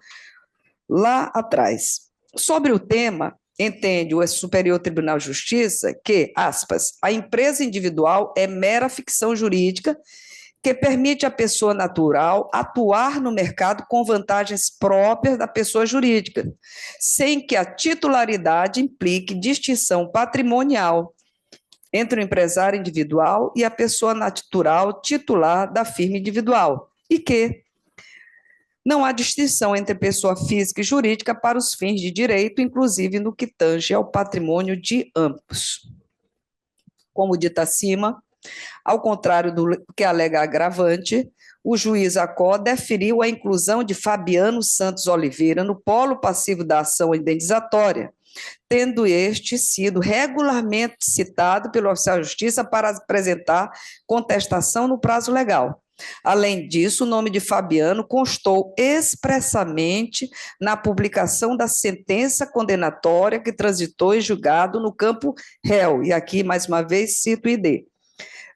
lá atrás. Sobre o tema, entende o Superior Tribunal de Justiça que, aspas, a empresa individual é mera ficção jurídica que permite à pessoa natural atuar no mercado com vantagens próprias da pessoa jurídica, sem que a titularidade implique distinção patrimonial entre o empresário individual e a pessoa natural titular da firma individual, e que não há distinção entre pessoa física e jurídica para os fins de direito, inclusive no que tange ao patrimônio de ambos. Como dito acima, ao contrário do que alega agravante, o juiz Acor deferiu a inclusão de Fabiano Santos Oliveira no polo passivo da ação indenizatória, tendo este sido regularmente citado pelo oficial de justiça para apresentar contestação no prazo legal. Além disso, o nome de Fabiano constou expressamente na publicação da sentença condenatória que transitou em julgado no campo réu, e aqui, mais uma vez, cito o ID.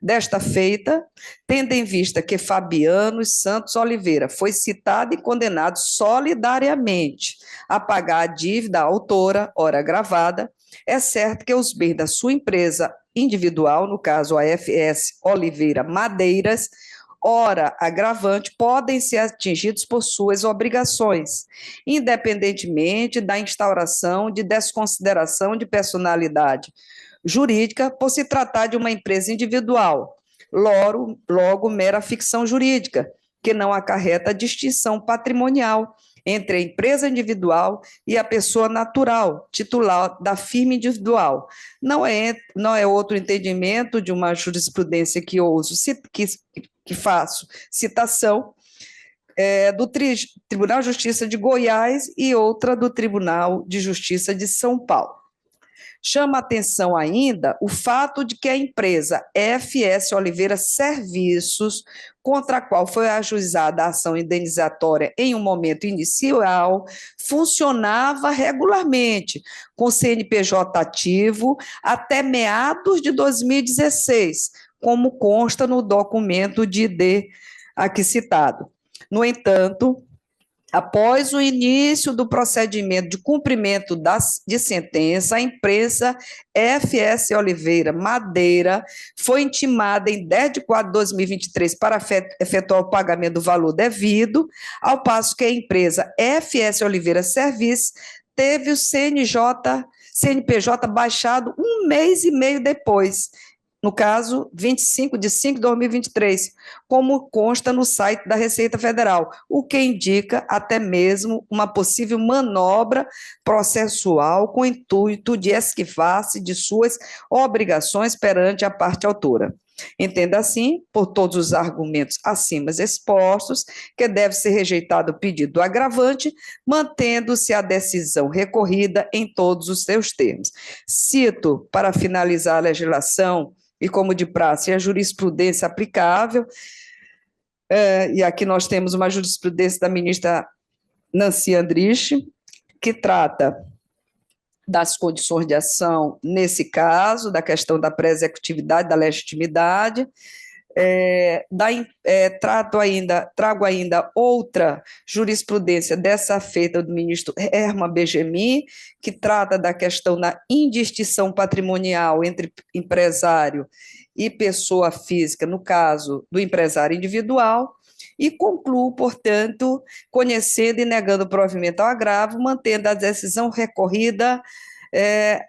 Desta feita, tendo em vista que Fabiano Santos Oliveira foi citado e condenado solidariamente a pagar a dívida à autora, ora gravada, é certo que os bens da sua empresa individual, no caso a F.S. Oliveira Madeiras, ora agravante, podem ser atingidos por suas obrigações, independentemente da instauração de desconsideração de personalidade jurídica por se tratar de uma empresa individual, logo mera ficção jurídica, que não acarreta distinção patrimonial entre a empresa individual e a pessoa natural, titular da firma individual. Não é outro entendimento de uma jurisprudência que faço citação, do Tribunal de Justiça de Goiás e outra do Tribunal de Justiça de São Paulo. Chama atenção ainda o fato de que a empresa FS Oliveira Serviços, contra a qual foi ajuizada a ação indenizatória em um momento inicial, funcionava regularmente, com CNPJ ativo até meados de 2016, como consta no documento de ID aqui citado. No entanto, após o início do procedimento de cumprimento de sentença, a empresa FS Oliveira Madeira foi intimada em 10 de 4 de 2023 para efetuar o pagamento do valor devido, ao passo que a empresa FS Oliveira Serviços teve o CNPJ baixado um mês e meio depois, no caso, 25 de 5 de 2023, como consta no site da Receita Federal, o que indica até mesmo uma possível manobra processual com o intuito de esquivar-se de suas obrigações perante a parte autora. Entenda assim, por todos os argumentos acima expostos, que deve ser rejeitado o pedido do agravante, mantendo-se a decisão recorrida em todos os seus termos. Cito, para finalizar a legislação, e como de praxe, a jurisprudência aplicável, e aqui nós temos uma jurisprudência da ministra Nancy Andrich, que trata das condições de ação, nesse caso, da questão da pré-executividade, da legitimidade. Trago ainda outra jurisprudência, dessa feita do ministro Herman Benjamin, que trata da questão da indistinção patrimonial entre empresário e pessoa física, no caso do empresário individual, e concluo, portanto, conhecendo e negando o provimento ao agravo, mantendo a decisão recorrida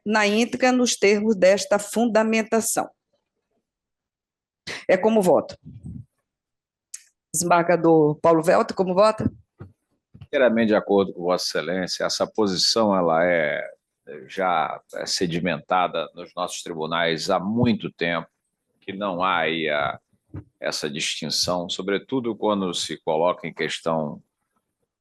na íntegra nos termos desta fundamentação. É como voto. Desembargador Paulo Velta, como vota? Inteiramente de acordo com Vossa Excelência, essa posição ela já sedimentada nos nossos tribunais há muito tempo, que não há aí essa distinção, sobretudo quando se coloca em questão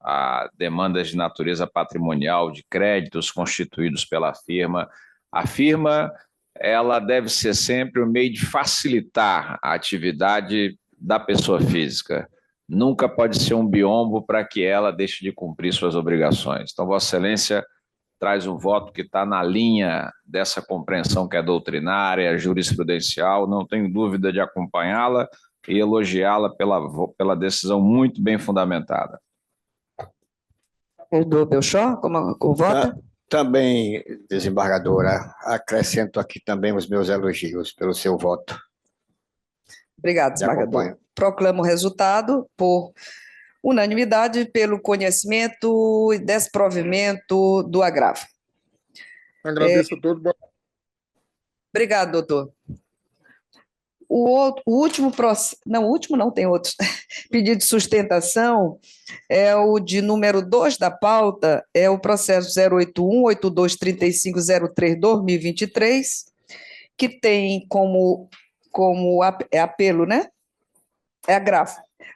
a demandas de natureza patrimonial, de créditos constituídos pela firma. A firma ela deve ser sempre o meio de facilitar a atividade da pessoa física. Nunca pode ser um biombo para que ela deixe de cumprir suas obrigações. Então, Vossa Excelência traz um voto que está na linha dessa compreensão que é doutrinária, jurisprudencial. Não tenho dúvida de acompanhá-la e elogiá-la pela decisão muito bem fundamentada. Do Belchor, como vota? Também, desembargadora, acrescento aqui também os meus elogios pelo seu voto. Obrigado, desembargador. Proclamo o resultado por unanimidade pelo conhecimento e desprovimento do agravo. Agradeço a todos. Obrigado, doutor. O último processo, não, o último não, tem outros. Pedido de sustentação é o de número 2 da pauta, é o processo 081-823503-2023, que tem como apelo, né? É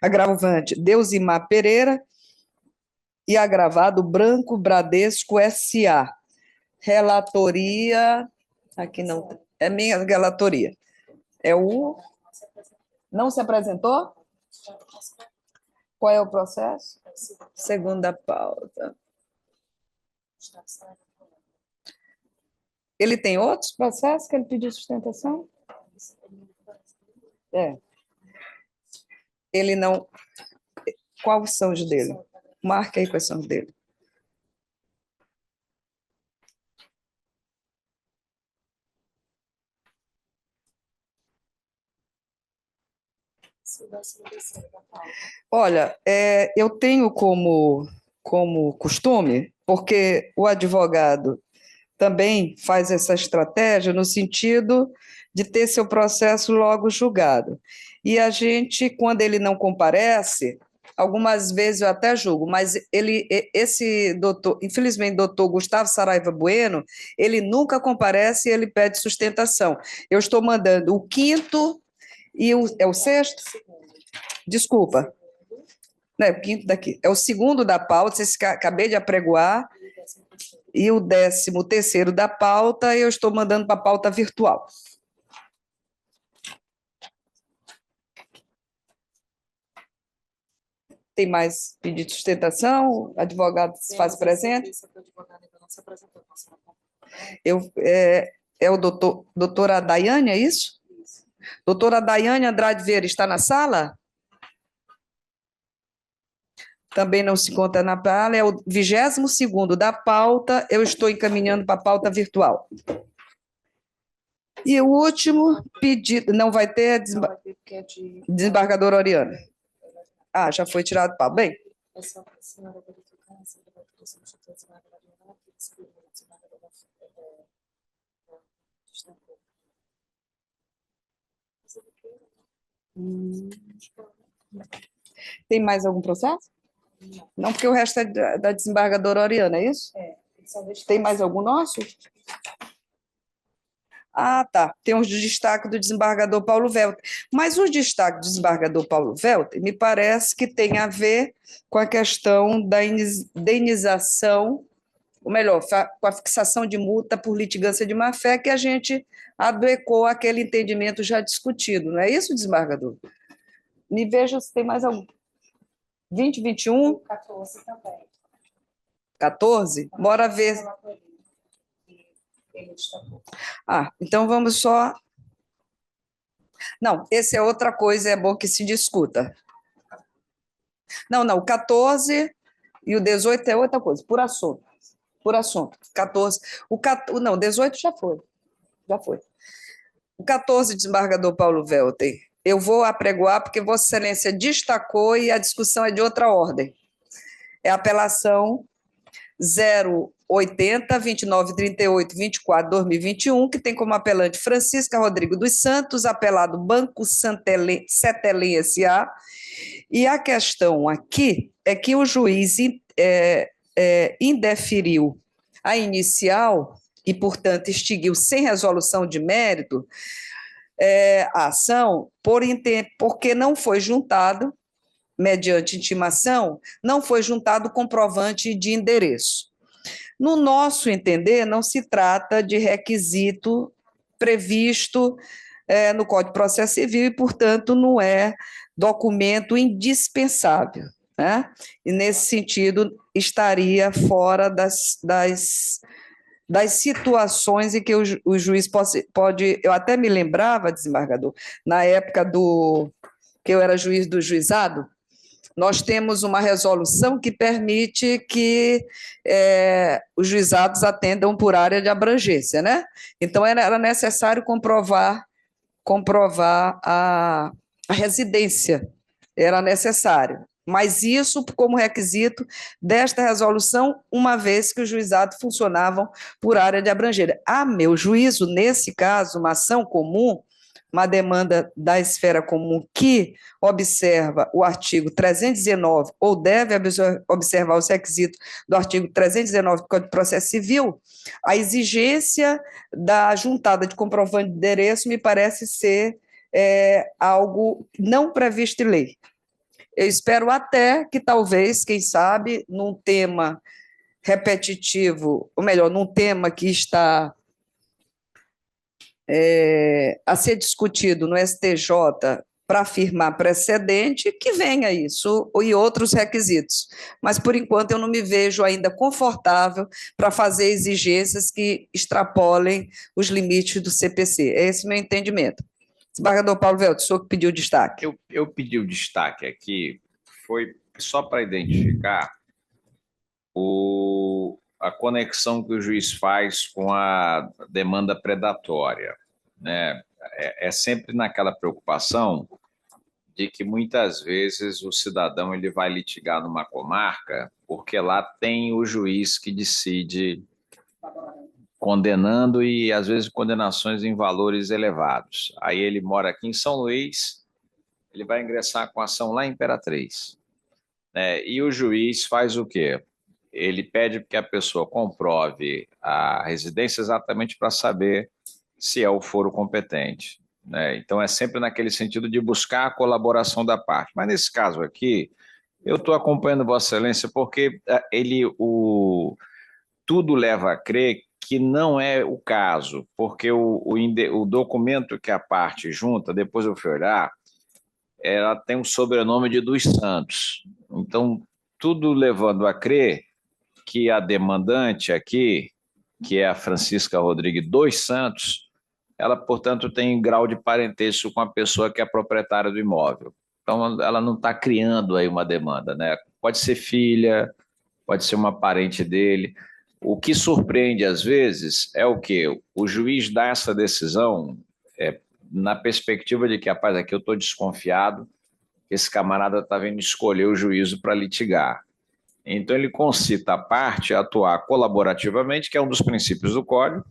agravante Deusimar Pereira e agravado Branco Bradesco S.A. Relatoria, aqui não, é minha relatoria. Não se apresentou? Qual é o processo? Segunda pauta. Ele tem outros processos que ele pediu sustentação? Ele não... Quais são os dele? Marca aí quais são os dele. Olha, eu tenho como costume, porque o advogado também faz essa estratégia no sentido de ter seu processo logo julgado. E a gente, quando ele não comparece, algumas vezes eu até julgo, mas esse doutor, infelizmente, doutor Gustavo Saraiva Bueno, ele nunca comparece e ele pede sustentação. Eu estou mandando o quinto e é o sexto? Desculpa. Não, o quinto daqui. É o segundo da pauta, vocês acabei de apregoar, E o 13º da pauta, eu estou mandando para a pauta virtual. Tem mais pedido de sustentação? Advogado se faz presente? É o doutora Daiane, é isso? Doutora Daiane Andrade Vieira está na sala? Também não se encontra na sala, é o 22º da pauta, eu estou encaminhando para a pauta virtual. E o último pedido, não vai ter, desembargadora Oriana. Ah, já foi tirado do pau. Bem, tem mais algum processo? Não, porque o resto é da desembargadora Oriana, é isso? Tem mais algum nosso? Ah, tá. Tem os destaques do desembargador Paulo Welter. Mas os destaques do desembargador Paulo Welter me parece que tem a ver com a questão da indenização, ou melhor, com a fixação de multa por litigância de má-fé, que a gente adequou àquele entendimento já discutido. Não é isso, desembargador? Me veja se tem mais algum. 20, 21? 14 também. 14? Bora ver. Ah, então vamos só... Não, esse é outra coisa, é bom que se discuta. Não, o 14 e o 18 é outra coisa, por assunto. Por assunto. 14. Não, 18 já foi. Já foi. O 14, desembargador Paulo Welter, eu vou apregoar porque Vossa Excelência destacou e a discussão é de outra ordem. É a apelação 080 2938 24 2021, que tem como apelante Francisca Rodrigo dos Santos, apelado Banco Cetelem S.A. E a questão aqui é que o juiz indeferiu a inicial e, portanto, extinguiu sem resolução de mérito a ação porque não foi juntado, mediante intimação, não foi juntado comprovante de endereço. No nosso entender, não se trata de requisito previsto no Código de Processo Civil e, portanto, não é documento indispensável, né? E, nesse sentido, estaria fora das situações em que o juiz pode... Eu até me lembrava, desembargador, na época que eu era juiz do juizado, nós temos uma resolução que permite que os juizados atendam por área de abrangência, né? Então, era necessário comprovar a residência, era necessário. Mas isso como requisito desta resolução, uma vez que os juizados funcionavam por área de abrangência. A meu juízo, nesse caso, uma ação comum, uma demanda da esfera comum que observa o artigo 319 ou deve observar os requisitos do artigo 319 do Código de Processo Civil, a exigência da juntada de comprovante de endereço me parece ser algo não previsto em lei. Eu espero até que talvez, quem sabe, num tema repetitivo, ou melhor, num tema que está a ser discutido no STJ para afirmar precedente, que venha isso e outros requisitos. Mas, por enquanto, eu não me vejo ainda confortável para fazer exigências que extrapolem os limites do CPC. É esse o meu entendimento. Desembargador Paulo Welter, o senhor que pediu destaque. Eu pedi o destaque aqui, foi só para identificar a conexão que o juiz faz com a demanda predatória, né? É sempre naquela preocupação de que muitas vezes o cidadão ele vai litigar numa comarca porque lá tem o juiz que decide condenando e às vezes condenações em valores elevados. Aí ele mora aqui em São Luís, ele vai ingressar com ação lá em Imperatriz, né? E o juiz faz o quê? Ele pede que a pessoa comprove a residência exatamente para saber se é o foro competente, né? Então, é sempre naquele sentido de buscar a colaboração da parte. Mas, nesse caso aqui, eu estou acompanhando Vossa Excelência porque tudo leva a crer que não é o caso, porque o documento que a parte junta, depois eu fui olhar, ela tem o sobrenome de dos Santos. Então, tudo levando a crer que a demandante aqui, que é a Francisca Rodrigues dos Santos, ela, portanto, tem grau de parentesco com a pessoa que é proprietária do imóvel. Então, ela não está criando aí uma demanda, né? Pode ser filha, pode ser uma parente dele. O que surpreende, às vezes, é o quê? O juiz dá essa decisão na perspectiva de que, rapaz, aqui eu estou desconfiado, esse camarada está vindo escolher o juízo para litigar. Então, ele concita a parte a atuar colaborativamente, que é um dos princípios do Código.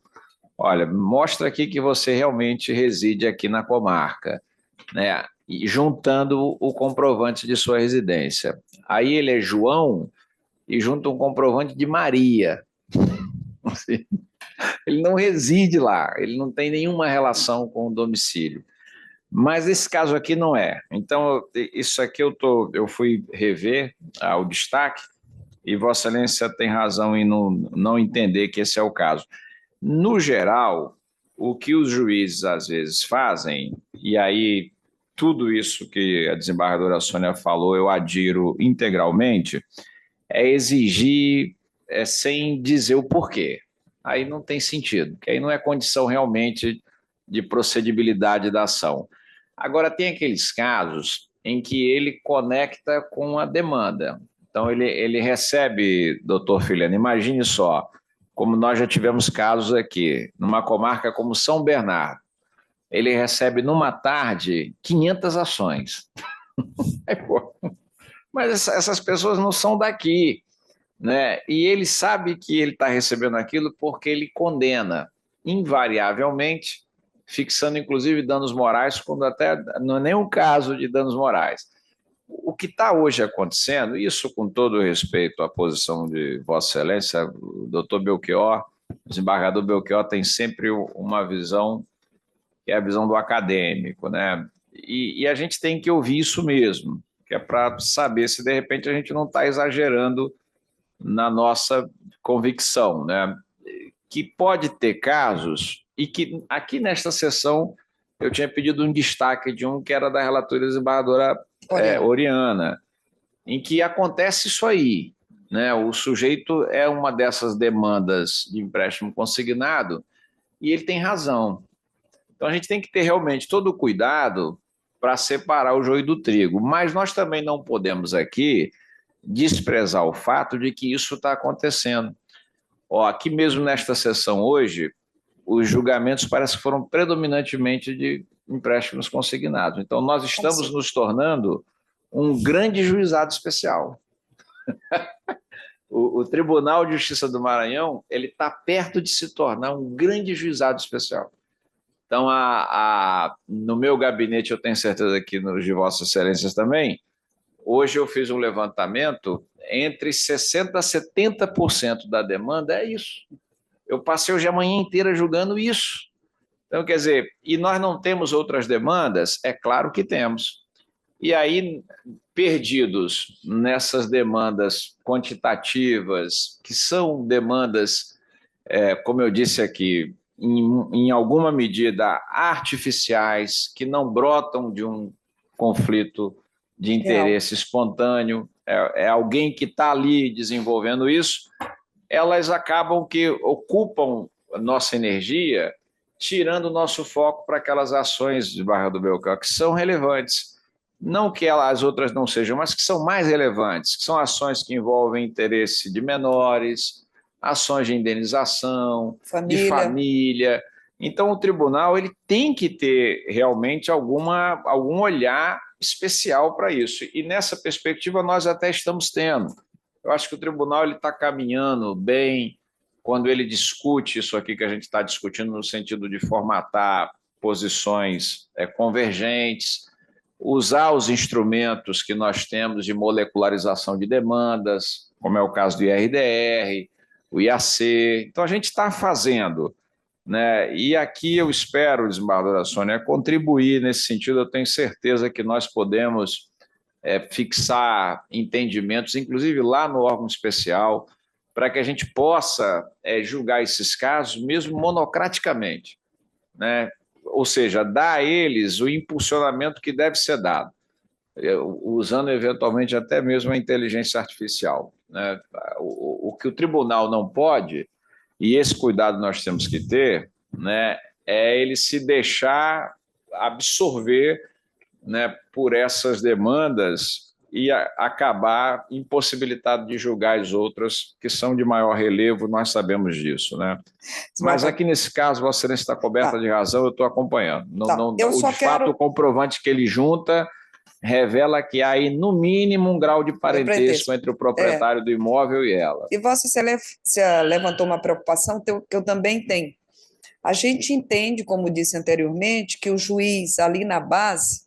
Olha, mostra aqui que você realmente reside aqui na comarca, né? E juntando o comprovante de sua residência. Aí ele é João e junta um comprovante de Maria. Ele não reside lá, ele não tem nenhuma relação com o domicílio. Mas esse caso aqui não é. Então, isso aqui eu fui rever o destaque, e Vossa Excelência tem razão em não entender que esse é o caso. No geral, o que os juízes às vezes fazem, e aí tudo isso que a desembargadora Sônia falou, eu adiro integralmente, é exigir sem dizer o porquê. Aí não tem sentido, que aí não é condição realmente de procedibilidade da ação. Agora, tem aqueles casos em que ele conecta com a demanda. Então, ele recebe, doutor Filiano, imagine só, como nós já tivemos casos aqui, numa comarca como São Bernardo, ele recebe numa tarde 500 ações. Mas essas pessoas não são daqui, né? E ele sabe que ele está recebendo aquilo porque ele condena, invariavelmente, fixando inclusive danos morais, quando até não é nem um caso de danos morais. O que está hoje acontecendo, isso com todo respeito à posição de Vossa Excelência, o doutor Belchior, o desembargador Belchior tem sempre uma visão, que é a visão do acadêmico, né? E a gente tem que ouvir isso mesmo, que é para saber se de repente a gente não está exagerando na nossa convicção, né? Que pode ter casos, e que aqui nesta sessão eu tinha pedido um destaque de um que era da relatora desembargadora Oriana, em que acontece isso aí, né? O sujeito é uma dessas demandas de empréstimo consignado e ele tem razão. Então a gente tem que ter realmente todo o cuidado para separar o joio do trigo, mas nós também não podemos aqui desprezar o fato de que isso está acontecendo. Aqui mesmo nesta sessão hoje, os julgamentos parece que foram predominantemente de empréstimos consignados. Então, nós estamos nos tornando um grande juizado especial. O Tribunal de Justiça do Maranhão ele está perto de se tornar um grande juizado especial. Então, no meu gabinete, eu tenho certeza que nos de Vossas Excelências também, hoje eu fiz um levantamento, entre 60% a 70% da demanda é isso. Eu passei hoje a manhã inteira julgando isso. Então, quer dizer, e nós não temos outras demandas? É claro que temos. E aí, perdidos nessas demandas quantitativas, que são demandas, como eu disse aqui, em alguma medida artificiais, que não brotam de um conflito de interesse espontâneo, é alguém que está ali desenvolvendo isso, elas acabam que ocupam nossa energia, tirando o nosso foco para aquelas ações de Barra do Belchior que são relevantes. Não que as outras não sejam, mas que são mais relevantes, que são ações que envolvem interesse de menores, ações de indenização, de família. Então, o tribunal ele tem que ter realmente algum olhar especial para isso. E nessa perspectiva nós até estamos tendo. Eu acho que o tribunal está caminhando bem quando ele discute isso aqui que a gente está discutindo no sentido de formatar posições convergentes, usar os instrumentos que nós temos de molecularização de demandas, como é o caso do IRDR, o IAC. Então, a gente está fazendo, né? E aqui eu espero, desembargadora Sônia, contribuir nesse sentido. Eu tenho certeza que nós podemos fixar entendimentos, inclusive lá no órgão especial, para que a gente possa julgar esses casos mesmo monocraticamente, né? Ou seja, dar a eles o impulsionamento que deve ser dado, usando eventualmente até mesmo a inteligência artificial, né? O que o tribunal não pode, e esse cuidado nós temos que ter, né, é ele se deixar absorver, né, por essas demandas e acabar impossibilitado de julgar as outras que são de maior relevo, nós sabemos disso, né? Mas aqui nesse caso, Vossa Excelência está coberta de razão, eu estou acompanhando. De fato, o comprovante que ele junta revela que há aí, no mínimo, um grau de parentesco entre o proprietário do imóvel e ela. E Vossa Excelência levantou uma preocupação que eu também tenho. A gente entende, como disse anteriormente, que o juiz ali na base,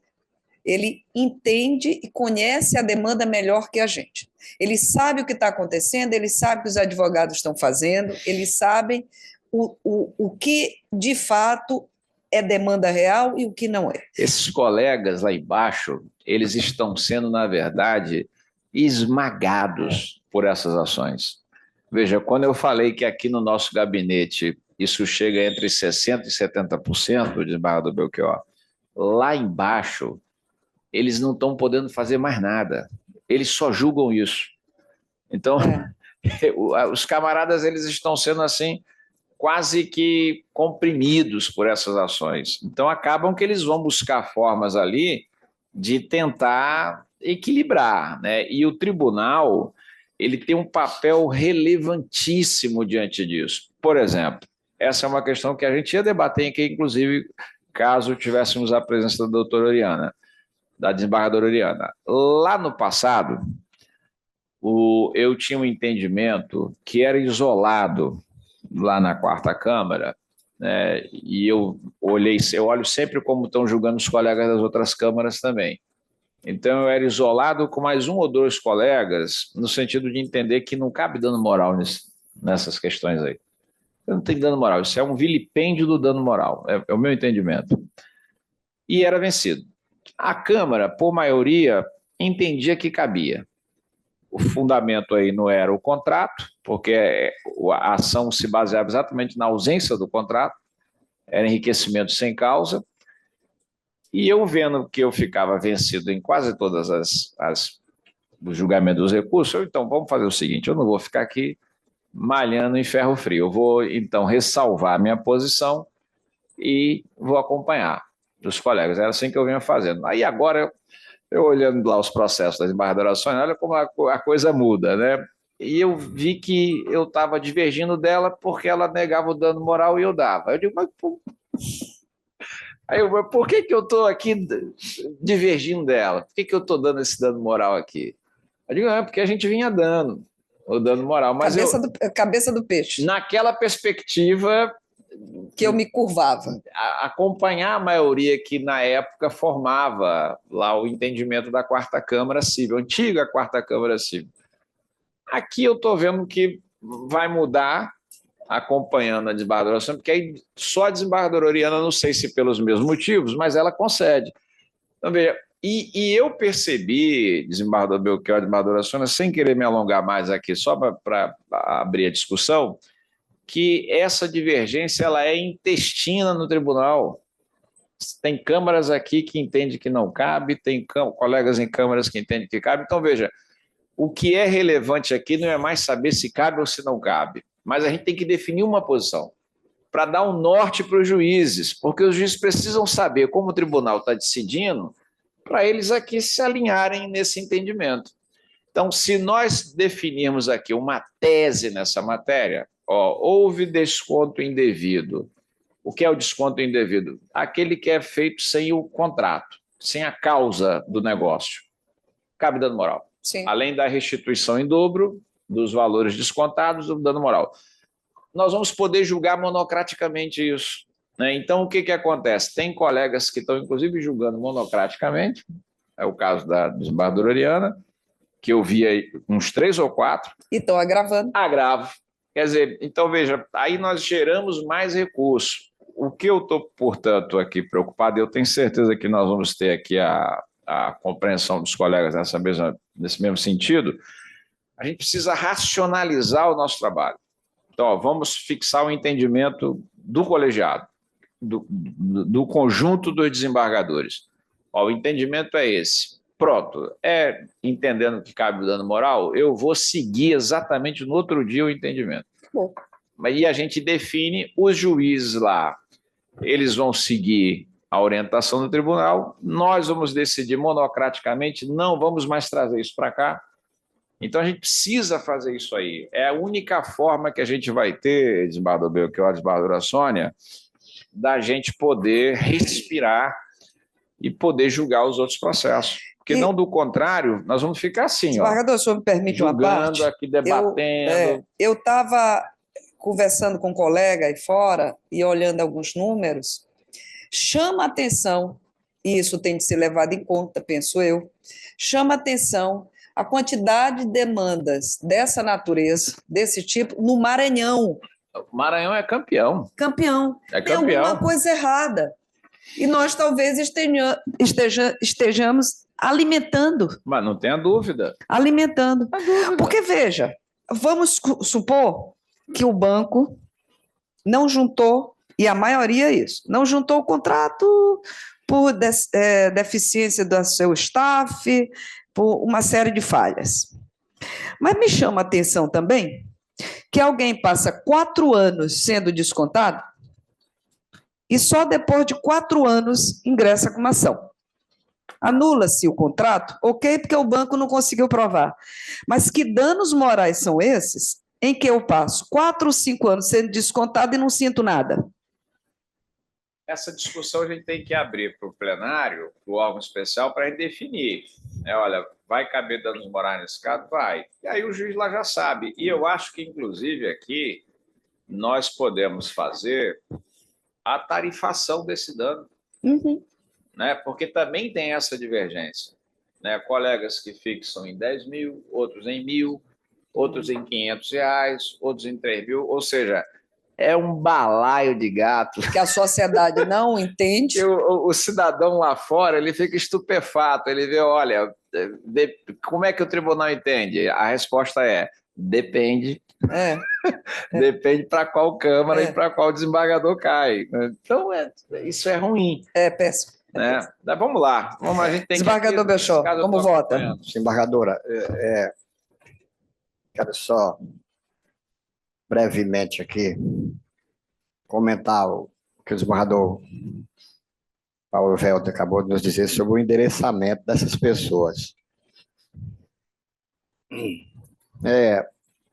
ele entende e conhece a demanda melhor que a gente. Ele sabe o que está acontecendo, ele sabe o que os advogados estão fazendo, eles sabem o que, de fato, é demanda real e o que não é. Esses colegas lá embaixo, eles estão sendo, na verdade, esmagados por essas ações. Veja, quando eu falei que aqui no nosso gabinete isso chega entre 60% e 70% do desembargador Belchior, lá embaixo eles não estão podendo fazer mais nada. Eles só julgam isso. Então, os camaradas, eles estão sendo assim, quase que comprimidos por essas ações. Então, acabam que eles vão buscar formas ali de tentar equilibrar, né? E o tribunal, ele tem um papel relevantíssimo diante disso. Por exemplo, essa é uma questão que a gente ia debater aqui, inclusive, caso tivéssemos a presença da doutora Oriana, da desembargadora Oriana. Lá no passado, eu tinha um entendimento que era isolado lá na quarta Câmara, né, e eu olho sempre como estão julgando os colegas das outras câmaras também. Então, eu era isolado com mais um ou dois colegas, no sentido de entender que não cabe dano moral nessas questões aí. Não tem dano moral, isso é um vilipêndio do dano moral, é o meu entendimento. E era vencido. A Câmara, por maioria, entendia que cabia. O fundamento aí não era o contrato, porque a ação se baseava exatamente na ausência do contrato, era enriquecimento sem causa, e eu vendo que eu ficava vencido em quase todas os julgamentos dos recursos, então vamos fazer o seguinte, eu não vou ficar aqui malhando em ferro frio, eu vou então ressalvar a minha posição e vou acompanhar dos colegas, era assim que eu vinha fazendo. Aí agora, eu olhando lá os processos das embargadorações, olha como a coisa muda, né? E eu vi que eu estava divergindo dela porque ela negava o dano moral e eu dava. Eu digo, mas por que eu estou aqui divergindo dela? Por que eu estou dando esse dano moral aqui? Eu digo, porque a gente vinha dando o dano moral. Mas cabeça do peixe. Naquela perspectiva que eu me curvava. Acompanhar a maioria que, na época, formava lá o entendimento da Quarta Câmara Civil, antiga Quarta Câmara Civil. Aqui eu estou vendo que vai mudar, acompanhando a desembargadora, porque aí só a desembargadora Oriana, não sei se pelos mesmos motivos, mas ela concede. Então, veja, e eu percebi, desembargador Belchior, desembargadora Sônia, sem querer me alongar mais aqui, só para abrir a discussão, que essa divergência ela é intestina no tribunal. Tem câmaras aqui que entendem que não cabe, tem colegas em câmaras que entendem que cabe. Então, veja, o que é relevante aqui não é mais saber se cabe ou se não cabe, mas a gente tem que definir uma posição para dar um norte para os juízes, porque os juízes precisam saber como o tribunal está decidindo para eles aqui se alinharem nesse entendimento. Então, se nós definirmos aqui uma tese nessa matéria, houve desconto indevido. O que é o desconto indevido? Aquele que é feito sem o contrato, sem a causa do negócio. Cabe dano moral. Sim. Além da restituição em dobro dos valores descontados, do dano moral. Nós vamos poder julgar monocraticamente isso, né? Então, o que acontece? Tem colegas que estão, inclusive, julgando monocraticamente, é o caso da desembargadora Oriana, que eu vi aí uns 3 ou 4. E estão agravando. Agravo. Quer dizer, então, veja, aí nós geramos mais recursos. O que eu estou, portanto, aqui preocupado, eu tenho certeza que nós vamos ter aqui a compreensão dos colegas nesse mesmo sentido, a gente precisa racionalizar o nosso trabalho. Então, ó, vamos fixar o entendimento do colegiado, do conjunto dos desembargadores. Ó, o entendimento é esse. Pronto, entendendo que cabe o dano moral, eu vou seguir exatamente no outro dia o entendimento. Bom. E a gente define os juízes lá, eles vão seguir a orientação do tribunal, nós vamos decidir monocraticamente, não vamos mais trazer isso para cá. Então, a gente precisa fazer isso aí. É a única forma que a gente vai ter, desembargador Belchior, desembargadora Sônia, da gente poder respirar e poder julgar os outros processos. Porque, não do contrário, nós vamos ficar assim, desembargador, o senhor me permite uma parte? Julgando aqui, debatendo. Eu estava conversando com um colega aí fora e olhando alguns números, chama atenção, e isso tem de ser levado em conta, penso eu, chama atenção a quantidade de demandas dessa natureza, desse tipo, no Maranhão. O Maranhão é campeão. Campeão. É Tem campeão. alguma coisa errada. E nós talvez estejamos alimentando. Mas não tenha dúvida. Alimentando. Porque, veja, vamos supor que o banco não juntou, e a maioria é isso, não juntou o contrato por deficiência do seu staff, por uma série de falhas. Mas me chama a atenção também que alguém passa 4 anos sendo descontado e só depois de 4 anos ingressa com uma ação. Anula-se o contrato, ok, porque o banco não conseguiu provar. Mas que danos morais são esses em que eu passo 4 ou 5 anos sendo descontado e não sinto nada? Essa discussão a gente tem que abrir para o plenário, para o órgão especial, para definir. Olha, vai caber danos morais nesse caso? Vai. E aí o juiz lá já sabe. E eu acho que, inclusive, aqui, nós podemos fazer a tarifação desse dano. Uhum. Né? Porque também tem essa divergência. Né? Colegas que fixam em 10 mil, outros em 1.000, outros em R$500, outros em 3 mil, ou seja, é um balaio de gato. Que a sociedade não entende. O cidadão lá fora, ele fica estupefato, ele vê, olha, como é que o tribunal entende? A resposta é, depende. Depende para qual Câmara e para qual desembargador cai. Então, isso é ruim. É péssimo. Né? Vamos lá. A gente tem desembargador Belchior, como vota? Desembargadora, quero só brevemente aqui comentar o que o desembargador Paulo Velter acabou de nos dizer sobre o endereçamento dessas pessoas.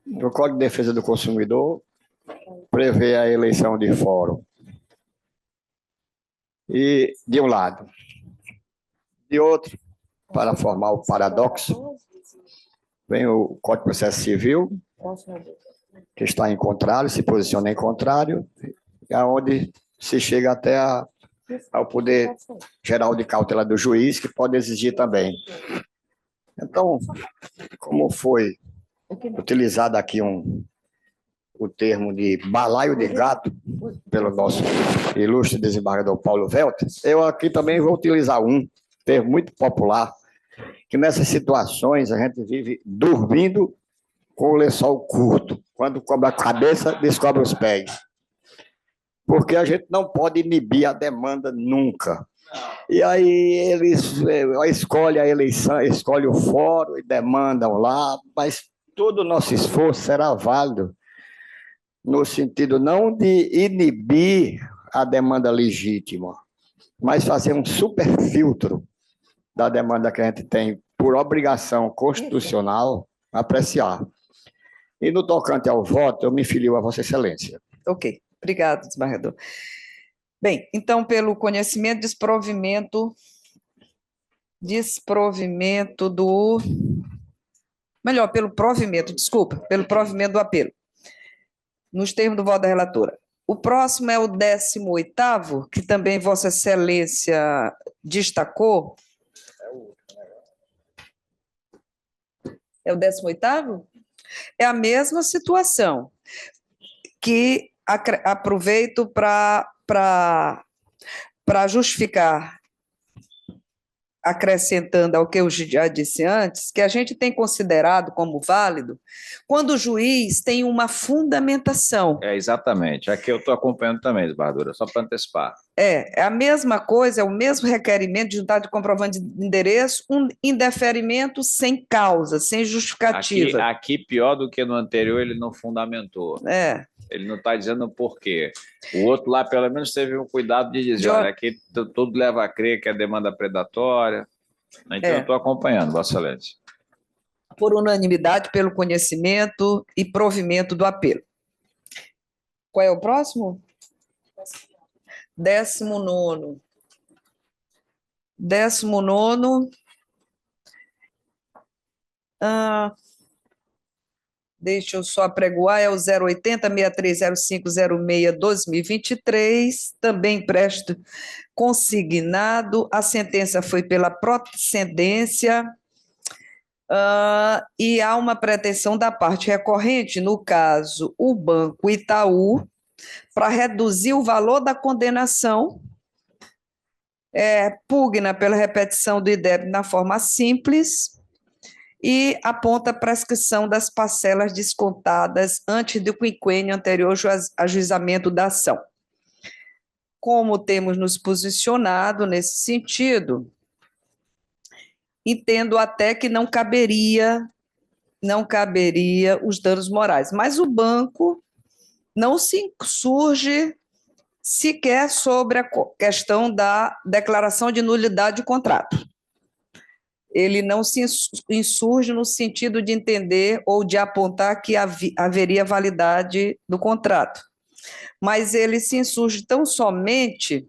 O Código de Defesa do Consumidor prevê a eleição de fórum. E, de um lado. De outro, para formar o paradoxo, vem o Código de Processo Civil, que está em contrário, se posiciona em contrário, onde se chega até ao poder geral de cautela do juiz, que pode exigir também. Então, como foi utilizado aqui o termo de balaio de gato pelo nosso ilustre desembargador Paulo Velter, eu aqui também vou utilizar um termo muito popular, que nessas situações a gente vive dormindo com o lençol curto. Quando cobra a cabeça, descobre os pés. Porque a gente não pode inibir a demanda nunca. E aí eles escolhem a eleição, escolhem o fórum e demandam lá, mas todo o nosso esforço será válido no sentido não de inibir a demanda legítima, mas fazer um super filtro da demanda que a gente tem por obrigação constitucional apreciar. E no tocante ao voto, eu me filio a Vossa Excelência. Ok, obrigado, desembargador. Bem, então, pelo conhecimento, desprovimento do... Melhor, pelo provimento do apelo, nos termos do voto da relatora. O próximo é o 18º, que também Vossa Excelência destacou. É o 18º? É a mesma situação, que aproveito para justificar acrescentando ao que eu já disse antes, que a gente tem considerado como válido quando o juiz tem uma fundamentação. Exatamente. Aqui eu estou acompanhando também, desembargadora, só para antecipar. É a mesma coisa, é o mesmo requerimento de juntada de comprovante de endereço, um indeferimento sem causa, sem justificativa. Aqui, pior do que no anterior, ele não fundamentou. Ele não está dizendo por quê. O outro lá, pelo menos, teve um cuidado de dizer, olha, aqui tudo leva a crer que é demanda predatória. Então, eu estou acompanhando, Vossa Excelência. Por unanimidade, pelo conhecimento e provimento do apelo. Qual é o próximo? 19º. 19º. Deixa eu só apregoar, é o 080-630506-2023, também empréstimo consignado, a sentença foi pela procedência, e há uma pretensão da parte recorrente, no caso, o Banco Itaú, para reduzir o valor da condenação, pugna pela repetição do IDEB na forma simples, e aponta a prescrição das parcelas descontadas antes do quinquênio anterior ao ajuizamento da ação. Como temos nos posicionado nesse sentido, entendo até que não caberia os danos morais, mas o banco não se insurge sequer sobre a questão da declaração de nulidade do contrato. Ele não se insurge no sentido de entender ou de apontar que haveria validade do contrato, mas ele se insurge tão somente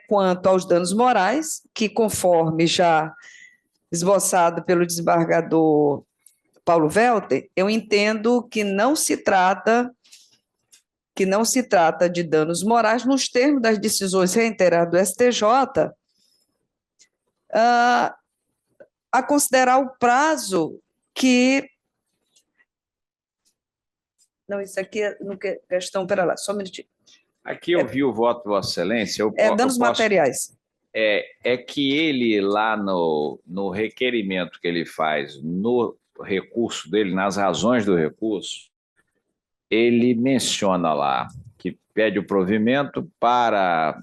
quanto aos danos morais, que, conforme já esboçado pelo desembargador Paulo Welter, eu entendo que não se trata de danos morais nos termos das decisões reiteradas do STJ, a considerar o prazo que... Não, isso aqui é questão... Pera lá, só um minutinho. Aqui eu vi o voto de Vossa Excelência. Danos materiais. É que ele, lá no requerimento que ele faz, no recurso dele, nas razões do recurso, ele menciona lá que pede o provimento para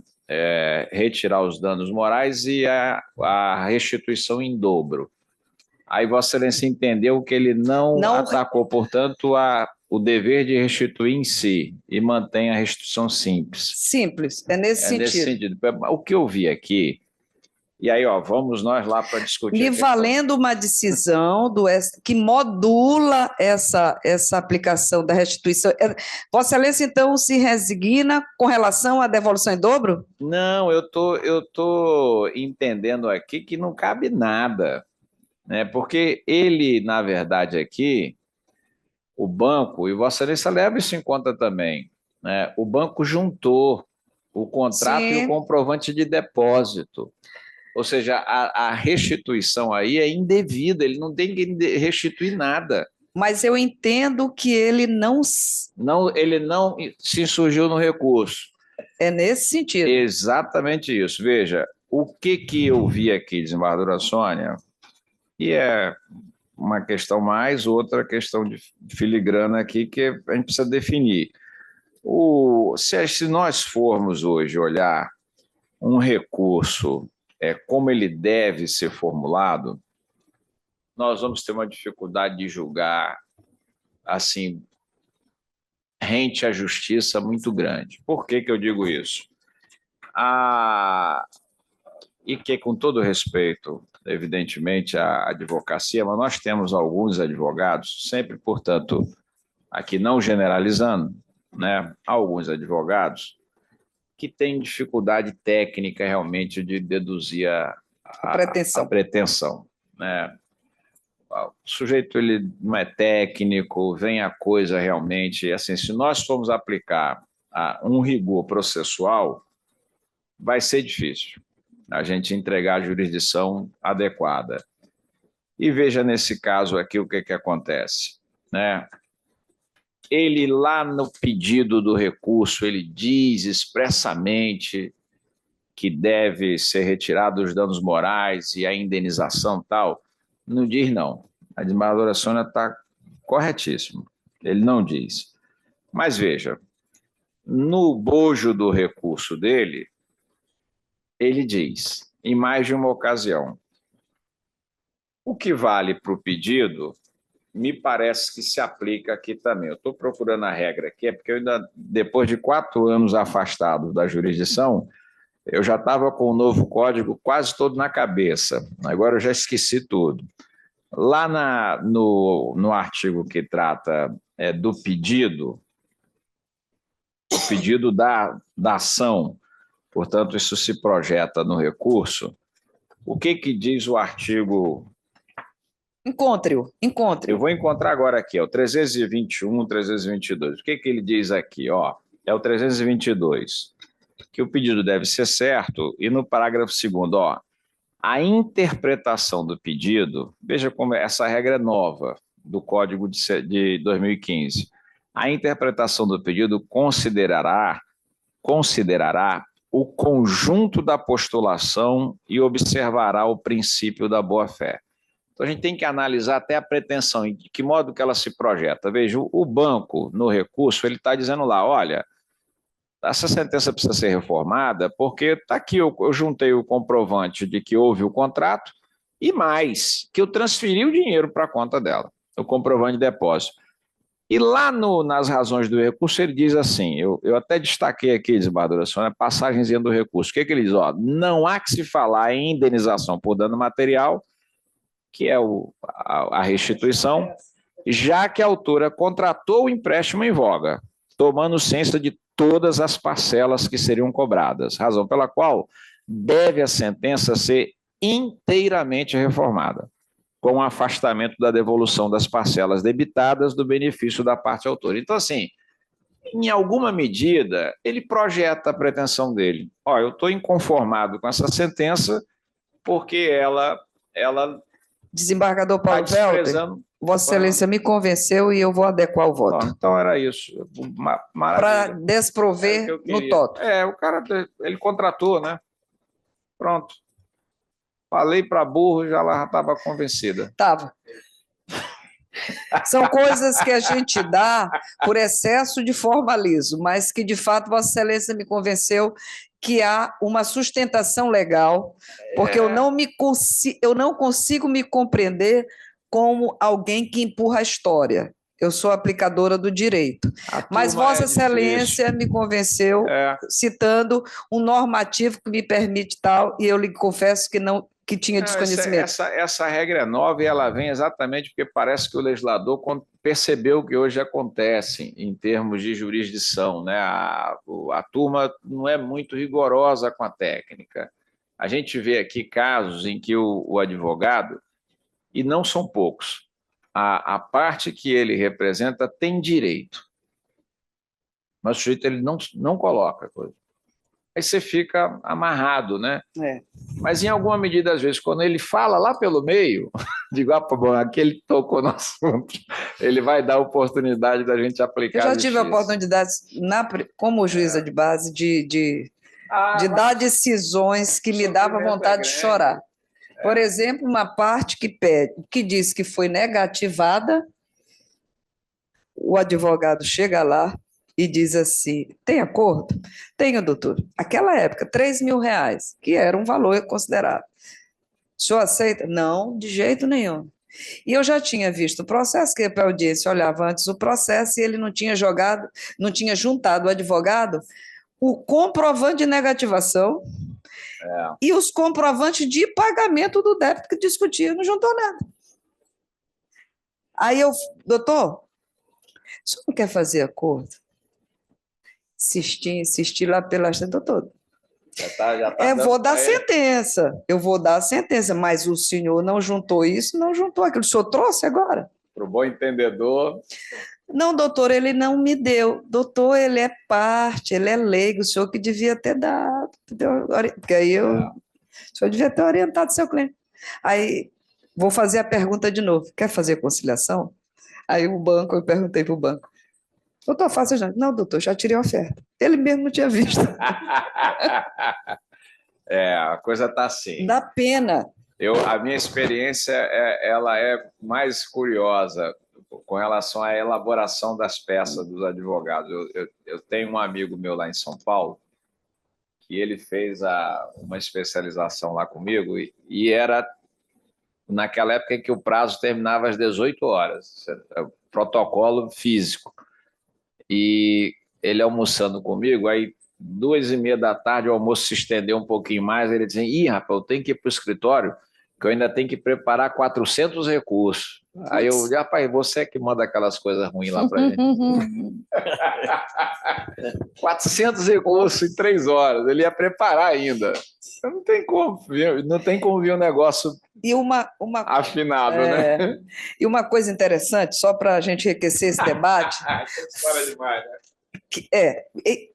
retirar os danos morais e a restituição em dobro. Aí Vossa Excelência entendeu que ele não atacou, portanto, o dever de restituir em si e mantém a restituição simples. Simples, nesse sentido. Nesse sentido. O que eu vi aqui, e aí vamos nós lá para discutir. Me valendo uma decisão que modula essa aplicação da restituição. Vossa Excelência, então, se resigna com relação à devolução em dobro? Não, eu tô entendendo aqui que não cabe nada, né? Porque ele, na verdade, aqui, o banco, e Vossa Excelência leva isso em conta também, né? O banco juntou o contrato e o comprovante de depósito. Ou seja, a restituição aí é indevida, ele não tem que restituir nada. Mas eu entendo que ele ele não se insurgiu no recurso. É nesse sentido. Exatamente isso. Veja, o que eu vi aqui, desembargadora Sônia, e é uma questão mais, outra questão de filigrana aqui que a gente precisa definir. Se nós formos hoje olhar um recurso como ele deve ser formulado, nós vamos ter uma dificuldade de julgar assim, rente à justiça muito grande. Por que eu digo isso? E que, com todo respeito, evidentemente, à advocacia, mas nós temos alguns advogados, sempre, portanto, aqui não generalizando, né, alguns advogados que têm dificuldade técnica realmente de deduzir a pretensão, né? O sujeito ele não é técnico, vem a coisa realmente, assim, se nós formos aplicar um rigor processual, vai ser difícil a gente entregar a jurisdição adequada. E veja nesse caso aqui o que acontece, né? Ele lá no pedido do recurso, ele diz expressamente que deve ser retirado os danos morais e a indenização tal, não diz não. A desembargadora Sônia está corretíssimo. Ele não diz. Mas veja, no bojo do recurso dele, ele diz, em mais de uma ocasião, o que vale para o pedido, me parece que se aplica aqui também. Eu estou procurando a regra aqui, é porque eu ainda, depois de 4 anos afastado da jurisdição, eu já estava com o novo código quase todo na cabeça. Agora eu já esqueci tudo. Lá no artigo que trata do pedido, o pedido da ação, portanto, isso se projeta no recurso, o que diz o artigo? Encontre-o. Eu vou encontrar agora aqui, o 321, 322. O que ele diz aqui? Ó, é o 322, que o pedido deve ser certo, e no parágrafo 2º, ó, a interpretação do pedido, veja como essa regra é nova do Código de 2015. A interpretação do pedido considerará o conjunto da postulação e observará o princípio da boa-fé. Então, a gente tem que analisar até a pretensão, de que modo que ela se projeta. Veja, o banco, no recurso, ele está dizendo lá, olha, essa sentença precisa ser reformada porque está aqui, eu juntei o comprovante de que houve o contrato e mais, que eu transferi o dinheiro para a conta dela, o comprovante de depósito. E lá nas razões do recurso, ele diz assim, eu até destaquei aqui, desembargadora Sônia, a passagenzinha do recurso. O que ele diz? Ó, não há que se falar em indenização por dano material, que é a restituição, já que a autora contratou o empréstimo em voga, tomando ciência de todas as parcelas que seriam cobradas, razão pela qual deve a sentença ser inteiramente reformada, com o afastamento da devolução das parcelas debitadas do benefício da parte autora. Então, assim, em alguma medida, ele projeta a pretensão dele. Ó, eu estou inconformado com essa sentença porque ela Desembargador Paulo Welter, Vossa Excelência me convenceu e eu vou adequar o voto. Então era isso. Para desprover no toto. O cara, ele contratou, né? Pronto. Falei para burro, já lá estava convencida. Estava. São coisas que a gente dá por excesso de formalismo, mas que, de fato, Vossa Excelência me convenceu que há uma sustentação legal, porque eu não consigo me compreender como alguém que empurra a história. Eu sou aplicadora do direito. Mas Vossa Excelência me convenceu citando um normativo que me permite tal, e eu lhe confesso que tinha desconhecimento. Essa regra é nova e ela vem exatamente porque parece que o legislador percebeu o que hoje acontece em termos de jurisdição, né? A turma não é muito rigorosa com a técnica. A gente vê aqui casos em que o advogado, e não são poucos, a parte que ele representa tem direito, mas o sujeito ele não coloca coisa. Aí você fica amarrado, né? Mas em alguma medida, às vezes, quando ele fala lá pelo meio, digo, bom, aqui ele tocou no assunto, ele vai dar a oportunidade da gente aplicar. Eu já tive a oportunidade, como juíza de base, de dar decisões que me davam vontade de chorar. Por exemplo, uma parte que diz que foi negativada, o advogado chega lá e diz assim, tem acordo? Tenho, doutor. Aquela época, R$3.000, que era um valor considerável. O senhor aceita? Não, de jeito nenhum. E eu já tinha visto o processo, que a audiência olhava antes o processo e ele não tinha juntado o advogado o comprovante de negativação e os comprovantes de pagamento do débito que discutia, não juntou nada. Aí eu, doutor, o senhor não quer fazer acordo? Insisti lá pela doutor. Eu vou dar a sentença, mas o senhor não juntou isso, não juntou aquilo. O senhor trouxe agora? Para o bom entendedor. Não, doutor, ele não me deu. Doutor, ele é parte, ele é leigo, o senhor que devia ter dado. Porque aí o senhor devia ter orientado seu cliente. Aí, vou fazer a pergunta de novo. Quer fazer conciliação? Aí eu perguntei para o banco. Doutor, faça já. Não, doutor, já tirei a oferta. Ele mesmo não tinha visto. A coisa está assim. Dá pena. A minha experiência ela é mais curiosa com relação à elaboração das peças dos advogados. Eu tenho um amigo meu lá em São Paulo que ele fez uma especialização lá comigo e era naquela época em que o prazo terminava às 18 horas, protocolo físico. E ele almoçando comigo, aí 2h30 da tarde o almoço se estendeu um pouquinho mais, ele dizia, rapaz, eu tenho que ir para o escritório, que eu ainda tenho que preparar 400 recursos. Aí eu, rapaz, você é que manda aquelas coisas ruins lá para gente. 400 recursos em 3 horas, ele ia preparar ainda. Não tem como ver um negócio afinado, né? E uma coisa interessante, só para a gente enriquecer esse debate. História demais, né?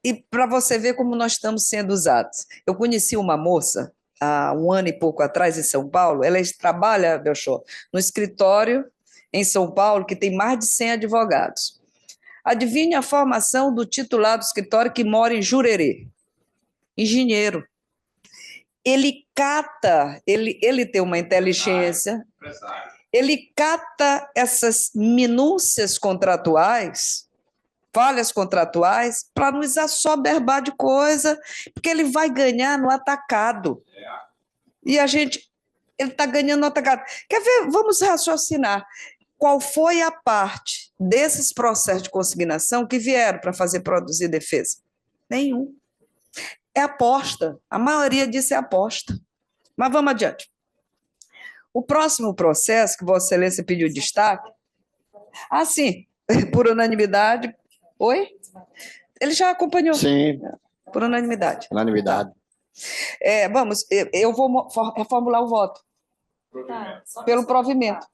E para você ver como nós estamos sendo usados. Eu conheci uma moça há 1 ano e pouco atrás em São Paulo, ela trabalha, Belchor, no escritório em São Paulo que tem mais de 100 advogados. Adivinhe a formação do titular do escritório que mora em Jurerê? Engenheiro. Ele cata, ele tem uma inteligência, ele cata essas minúcias contratuais, falhas contratuais, para nos assoberbar de coisa, porque ele vai ganhar no atacado. E ele está ganhando no atacado. Quer ver? Vamos raciocinar. Qual foi a parte desses processos de consignação que vieram para produzir defesa? Nenhum. É aposta. A maioria disso é aposta. Mas vamos adiante. O próximo processo que Vossa Excelência pediu destaque... sim, por unanimidade. Oi? Ele já acompanhou. Sim. Por unanimidade. Unanimidade. Eu vou reformular o voto. Pelo provimento.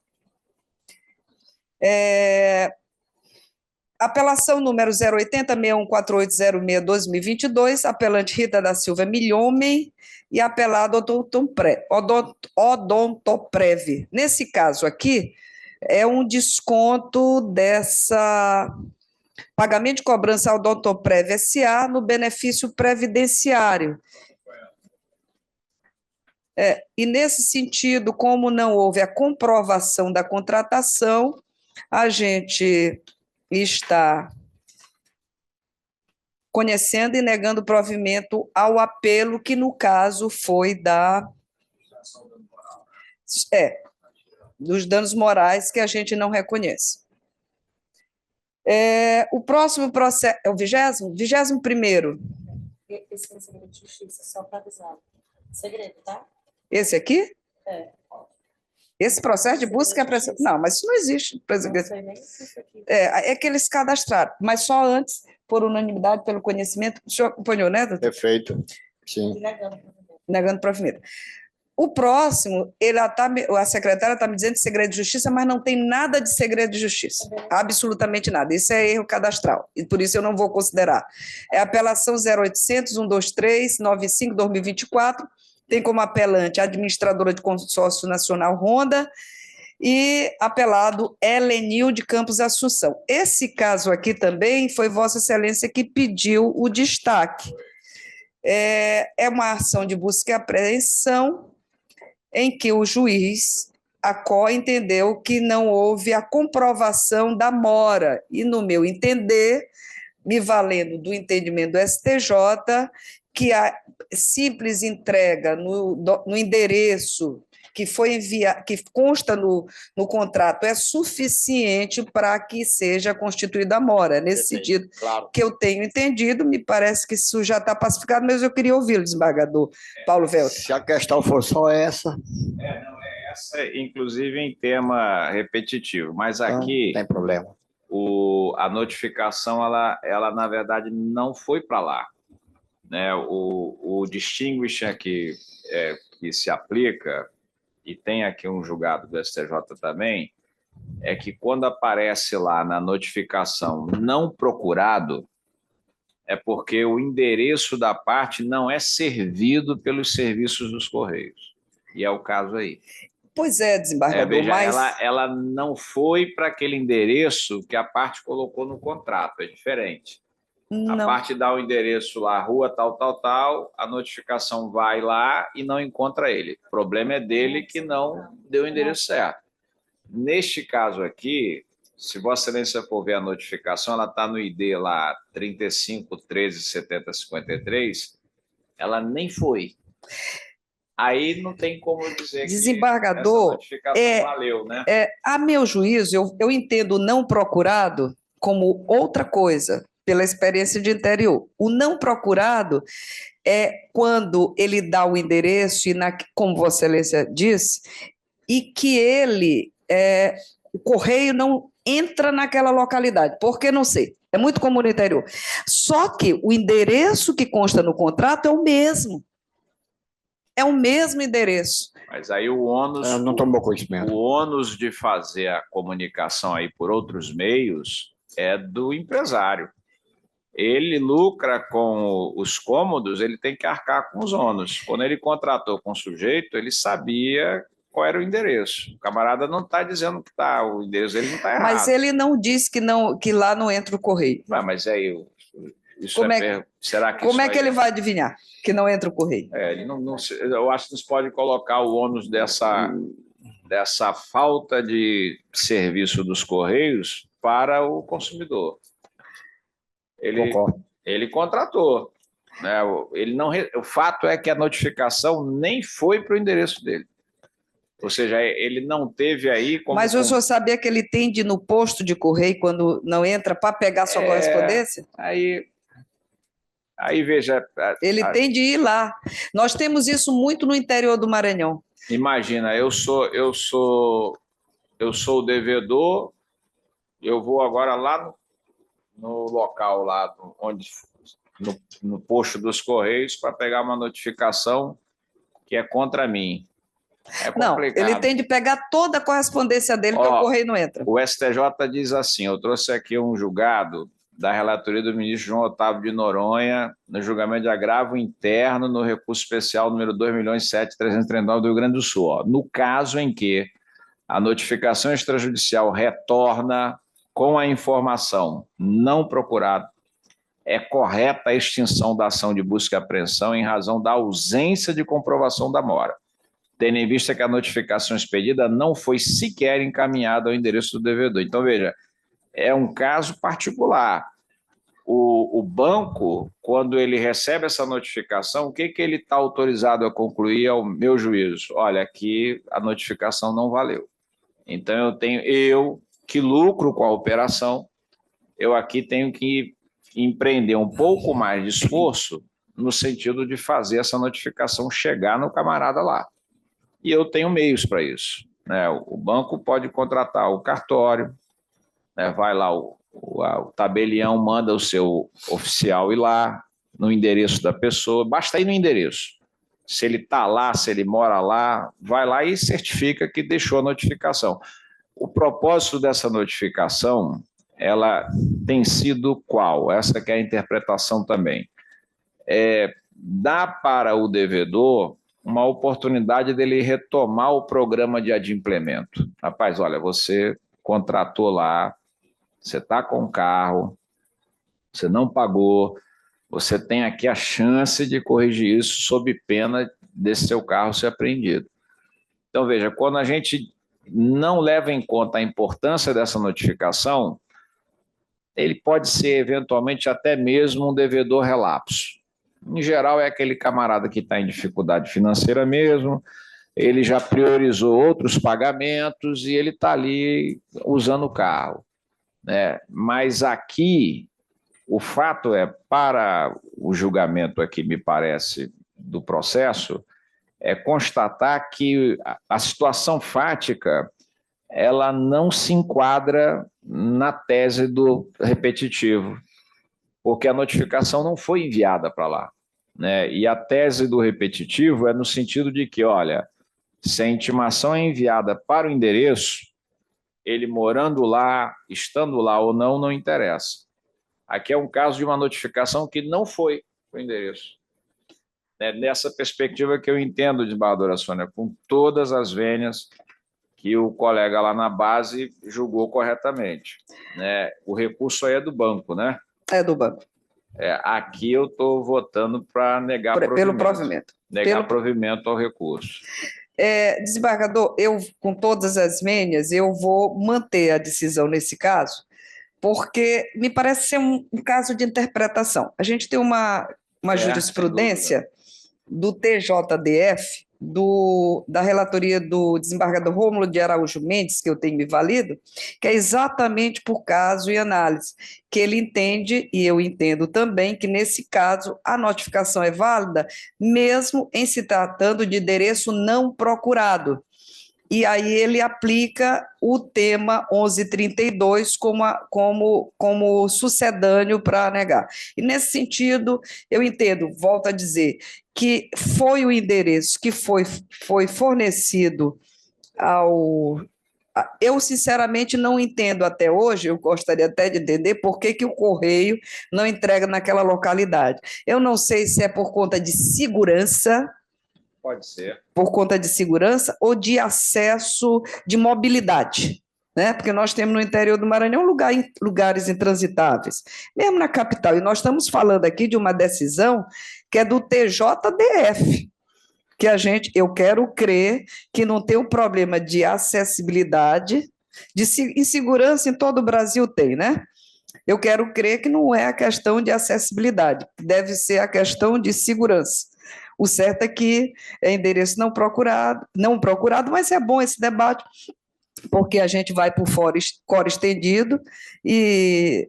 Apelação número 080-614806-2022, apelante Rita da Silva Milhomem e apelado Odontoprev. Nesse caso aqui, é um desconto dessa pagamento de cobrança ao Odontoprev S.A. no benefício previdenciário. E nesse sentido, como não houve a comprovação da contratação, a gente está conhecendo e negando provimento ao apelo, que no caso foi dos danos morais que a gente não reconhece. O próximo processo, é o 21º. Esse é segredo de justiça, só para avisar. Segredo, tá? Esse aqui? Esse processo de busca e apreensão. Não, mas isso não existe. Não sei nem se isso aqui. É que eles cadastraram, mas só antes, por unanimidade, pelo conhecimento. O senhor acompanhou, né, doutor? Perfeito. Sim. Negando provimento. O próximo, a secretária está me dizendo de segredo de justiça, mas não tem nada de segredo de justiça. Absolutamente nada. Isso é erro cadastral, e por isso eu não vou considerar. É a apelação 0800-123-95-2024, tem como apelante a administradora de consórcio nacional Honda e apelado Helenil de Campos Assunção. Esse caso aqui também foi Vossa Excelência que pediu o destaque. É uma ação de busca e apreensão em que o juiz, a COR, entendeu que não houve a comprovação da mora. E, no meu entender, me valendo do entendimento do STJ, que a simples entrega no endereço que foi enviado, que consta no contrato, é suficiente para que seja constituída a mora. Nesse sentido, claro, que eu tenho entendido, me parece que isso já está pacificado, mas eu queria ouvi-lo, desembargador Paulo Velter. Se a questão for só essa... Não é essa, inclusive em tema repetitivo, mas aqui... Não tem problema. A notificação, ela na verdade, não foi para lá. Né? O distinguish aqui que se aplica, e tem aqui um julgado do STJ também, é que quando aparece lá na notificação não procurado, é porque o endereço da parte não é servido pelos serviços dos Correios. E é o caso aí. Pois é, desembargador, veja, mas... ela não foi para aquele endereço que a parte colocou no contrato, é diferente. A Não. parte dá o endereço lá, rua tal, tal, tal, a notificação vai lá e não encontra ele. O problema é dele que não deu o endereço certo. Neste caso aqui, se Vossa Excelência for ver a notificação, ela está no ID lá 35 13 70 53, ela nem foi. Aí não tem como dizer Desembargador, que essa notificação valeu, né? A meu juízo, eu entendo o não procurado como outra coisa, pela experiência de interior. O não procurado é quando ele dá o endereço, como Vossa Excelência disse, e que o correio não entra naquela localidade, porque não sei, é muito comum no interior. Só que o endereço que consta no contrato é o mesmo. É o mesmo endereço. Mas aí o ônus... Não tomou conhecimento. O ônus de fazer a comunicação aí por outros meios é do empresário. Ele lucra com os cômodos, ele tem que arcar com os ônus. Quando ele contratou com o sujeito, ele sabia qual era o endereço. O camarada não está dizendo que o endereço dele não está errado. Mas ele não disse que lá não entra o correio. Mas aí... Será que como é que ele vai adivinhar que não entra o correio? Eu acho que não se pode colocar o ônus dessa falta de serviço dos Correios para o consumidor. Ele contratou. Né? O fato é que a notificação nem foi para o endereço dele. Ou seja, ele não teve aí como... Mas o senhor sabia que ele tem de ir no posto de correio quando não entra para pegar sua correspondência? Aí veja... Ele tem de ir lá. Nós temos isso muito no interior do Maranhão. Imagina, eu sou o devedor, eu vou agora lá no local, lá no posto dos Correios, para pegar uma notificação que é contra mim. É complicado. Não, ele tem de pegar toda a correspondência dele, porque o correio não entra. O STJ diz assim, eu trouxe aqui um julgado da relatoria do ministro João Otávio de Noronha, no julgamento de agravo interno no recurso especial número 2.007.339 do Rio Grande do Sul. No caso em que a notificação extrajudicial retorna com a informação não procurada, é correta a extinção da ação de busca e apreensão em razão da ausência de comprovação da mora, tendo em vista que a notificação expedida não foi sequer encaminhada ao endereço do devedor. Então, veja, é um caso particular. O banco, quando ele recebe essa notificação, o que ele está autorizado a concluir ao meu juízo? Olha, aqui a notificação não valeu. Então, eu que lucro com a operação, eu aqui tenho que empreender um pouco mais de esforço no sentido de fazer essa notificação chegar no camarada lá. E eu tenho meios para isso. Né? O banco pode contratar o cartório, né? Vai lá, o tabelião manda o seu oficial ir lá, no endereço da pessoa, basta ir no endereço. Se ele está lá, se ele mora lá, vai lá e certifica que deixou a notificação. O propósito dessa notificação, ela tem sido qual? Essa que é a interpretação também. Dá para o devedor uma oportunidade dele retomar o programa de adimplemento. Rapaz, olha, você contratou lá, você está com o carro, você não pagou, você tem aqui a chance de corrigir isso sob pena desse seu carro ser apreendido. Então, veja, quando a gente não leva em conta a importância dessa notificação, ele pode ser, eventualmente, até mesmo um devedor relapso. Em geral, é aquele camarada que está em dificuldade financeira mesmo, ele já priorizou outros pagamentos e ele está ali usando o carro. Né? Mas aqui, o fato é, para o julgamento aqui, me parece, do processo, é constatar que a situação fática ela não se enquadra na tese do repetitivo, porque a notificação não foi enviada para lá. Né? E a tese do repetitivo é no sentido de que, olha, se a intimação é enviada para o endereço, ele morando lá, estando lá ou não, não interessa. Aqui é um caso de uma notificação que não foi para o endereço. É nessa perspectiva que eu entendo, desembargadora Sônia, com todas as vênias que o colega lá na base julgou corretamente. Né? O recurso aí é do banco, né? É do banco. Aqui eu estou votando para negar Pelo provimento. Negar provimento ao recurso. Desembargador, eu, com todas as vênias, eu vou manter a decisão nesse caso, porque me parece ser um caso de interpretação. A gente tem uma jurisprudência do TJDF, da relatoria do desembargador Rômulo de Araújo Mendes, que eu tenho me valido, que é exatamente por caso e análise, que ele entende, e eu entendo também, que nesse caso a notificação é válida, mesmo em se tratando de endereço não procurado. E aí ele aplica o tema 1132 como sucedâneo para negar. E nesse sentido, eu entendo, volto a dizer, que foi o endereço que foi fornecido ao... Eu, sinceramente, não entendo até hoje, eu gostaria até de entender por que o Correio não entrega naquela localidade. Eu não sei se é por conta de segurança... Pode ser. Por conta de segurança ou de acesso de mobilidade, né? Porque nós temos no interior do Maranhão lugares intransitáveis, mesmo na capital. E nós estamos falando aqui de uma decisão que é do TJDF, que eu quero crer que não tem um problema de acessibilidade, de insegurança em todo o Brasil tem, né? Eu quero crer que não é a questão de acessibilidade, deve ser a questão de segurança. O certo é que é endereço não procurado, mas é bom esse debate, porque a gente vai por fora estendido e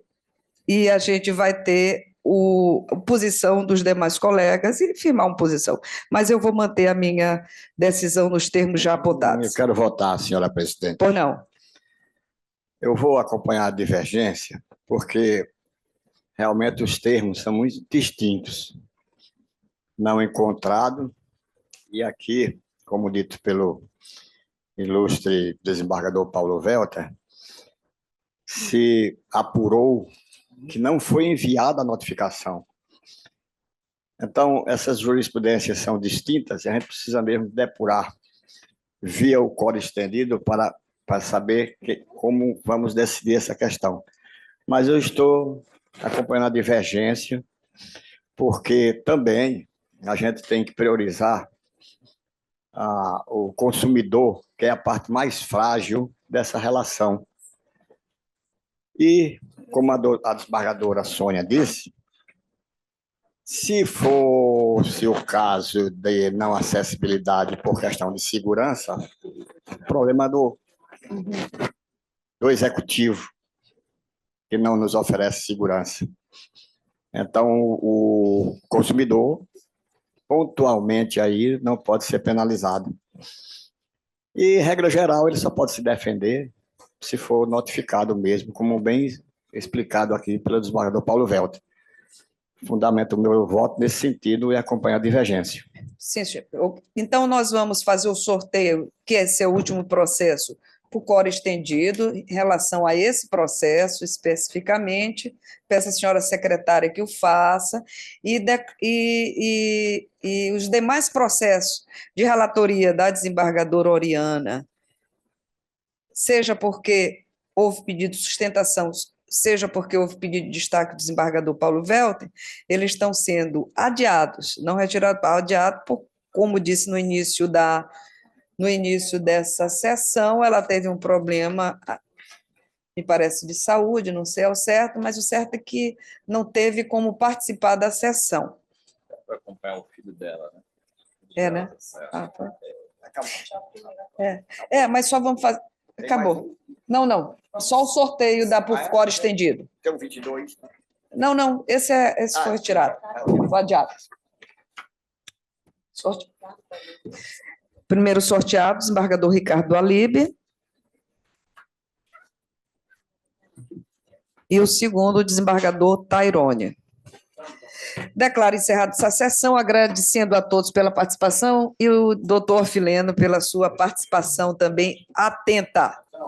a gente vai ter a posição dos demais colegas e firmar uma posição. Mas eu vou manter a minha decisão nos termos já apontados. Eu quero votar, senhora presidente. Pois não. Eu vou acompanhar a divergência, porque realmente os termos são muito distintos. Não encontrado, e aqui, como dito pelo ilustre desembargador Paulo Welter, se apurou que não foi enviada a notificação. Então, essas jurisprudências são distintas e a gente precisa mesmo depurar via o código estendido para saber como vamos decidir essa questão. Mas eu estou acompanhando a divergência, porque também a gente tem que priorizar o consumidor, que é a parte mais frágil dessa relação. E, como a desembargadora Sônia disse, se fosse o caso de não acessibilidade por questão de segurança, problema do executivo, que não nos oferece segurança. Então, o consumidor pontualmente aí não pode ser penalizado. E, regra geral, ele só pode se defender se for notificado mesmo, como bem explicado aqui pelo desembargador Paulo Welter. Fundamento o meu voto nesse sentido e acompanhar a divergência. Sim, senhor. Então, nós vamos fazer o sorteio, que é seu último processo, por coro estendido, em relação a esse processo especificamente. Peço à senhora secretária que o faça, e os demais processos de relatoria da desembargadora Oriana, seja porque houve pedido de sustentação, seja porque houve pedido de destaque do desembargador Paulo Welter, eles estão sendo adiados, não retirados, adiados, como disse no início dessa sessão, ela teve um problema, me parece, de saúde, não sei ao certo, mas o certo é que não teve como participar da sessão. Para acompanhar o filho dela, né? Né? Tá. Mas só vamos fazer... Acabou. Não. Só o sorteio por coro estendido. Tem um 22. Não. Esse foi retirado. Foi adiado. Primeiro sorteado, desembargador Ricardo Alibe. E o segundo, desembargador Tairone. Declaro encerrada essa sessão, agradecendo a todos pela participação e o doutor Fileno pela sua participação também atenta.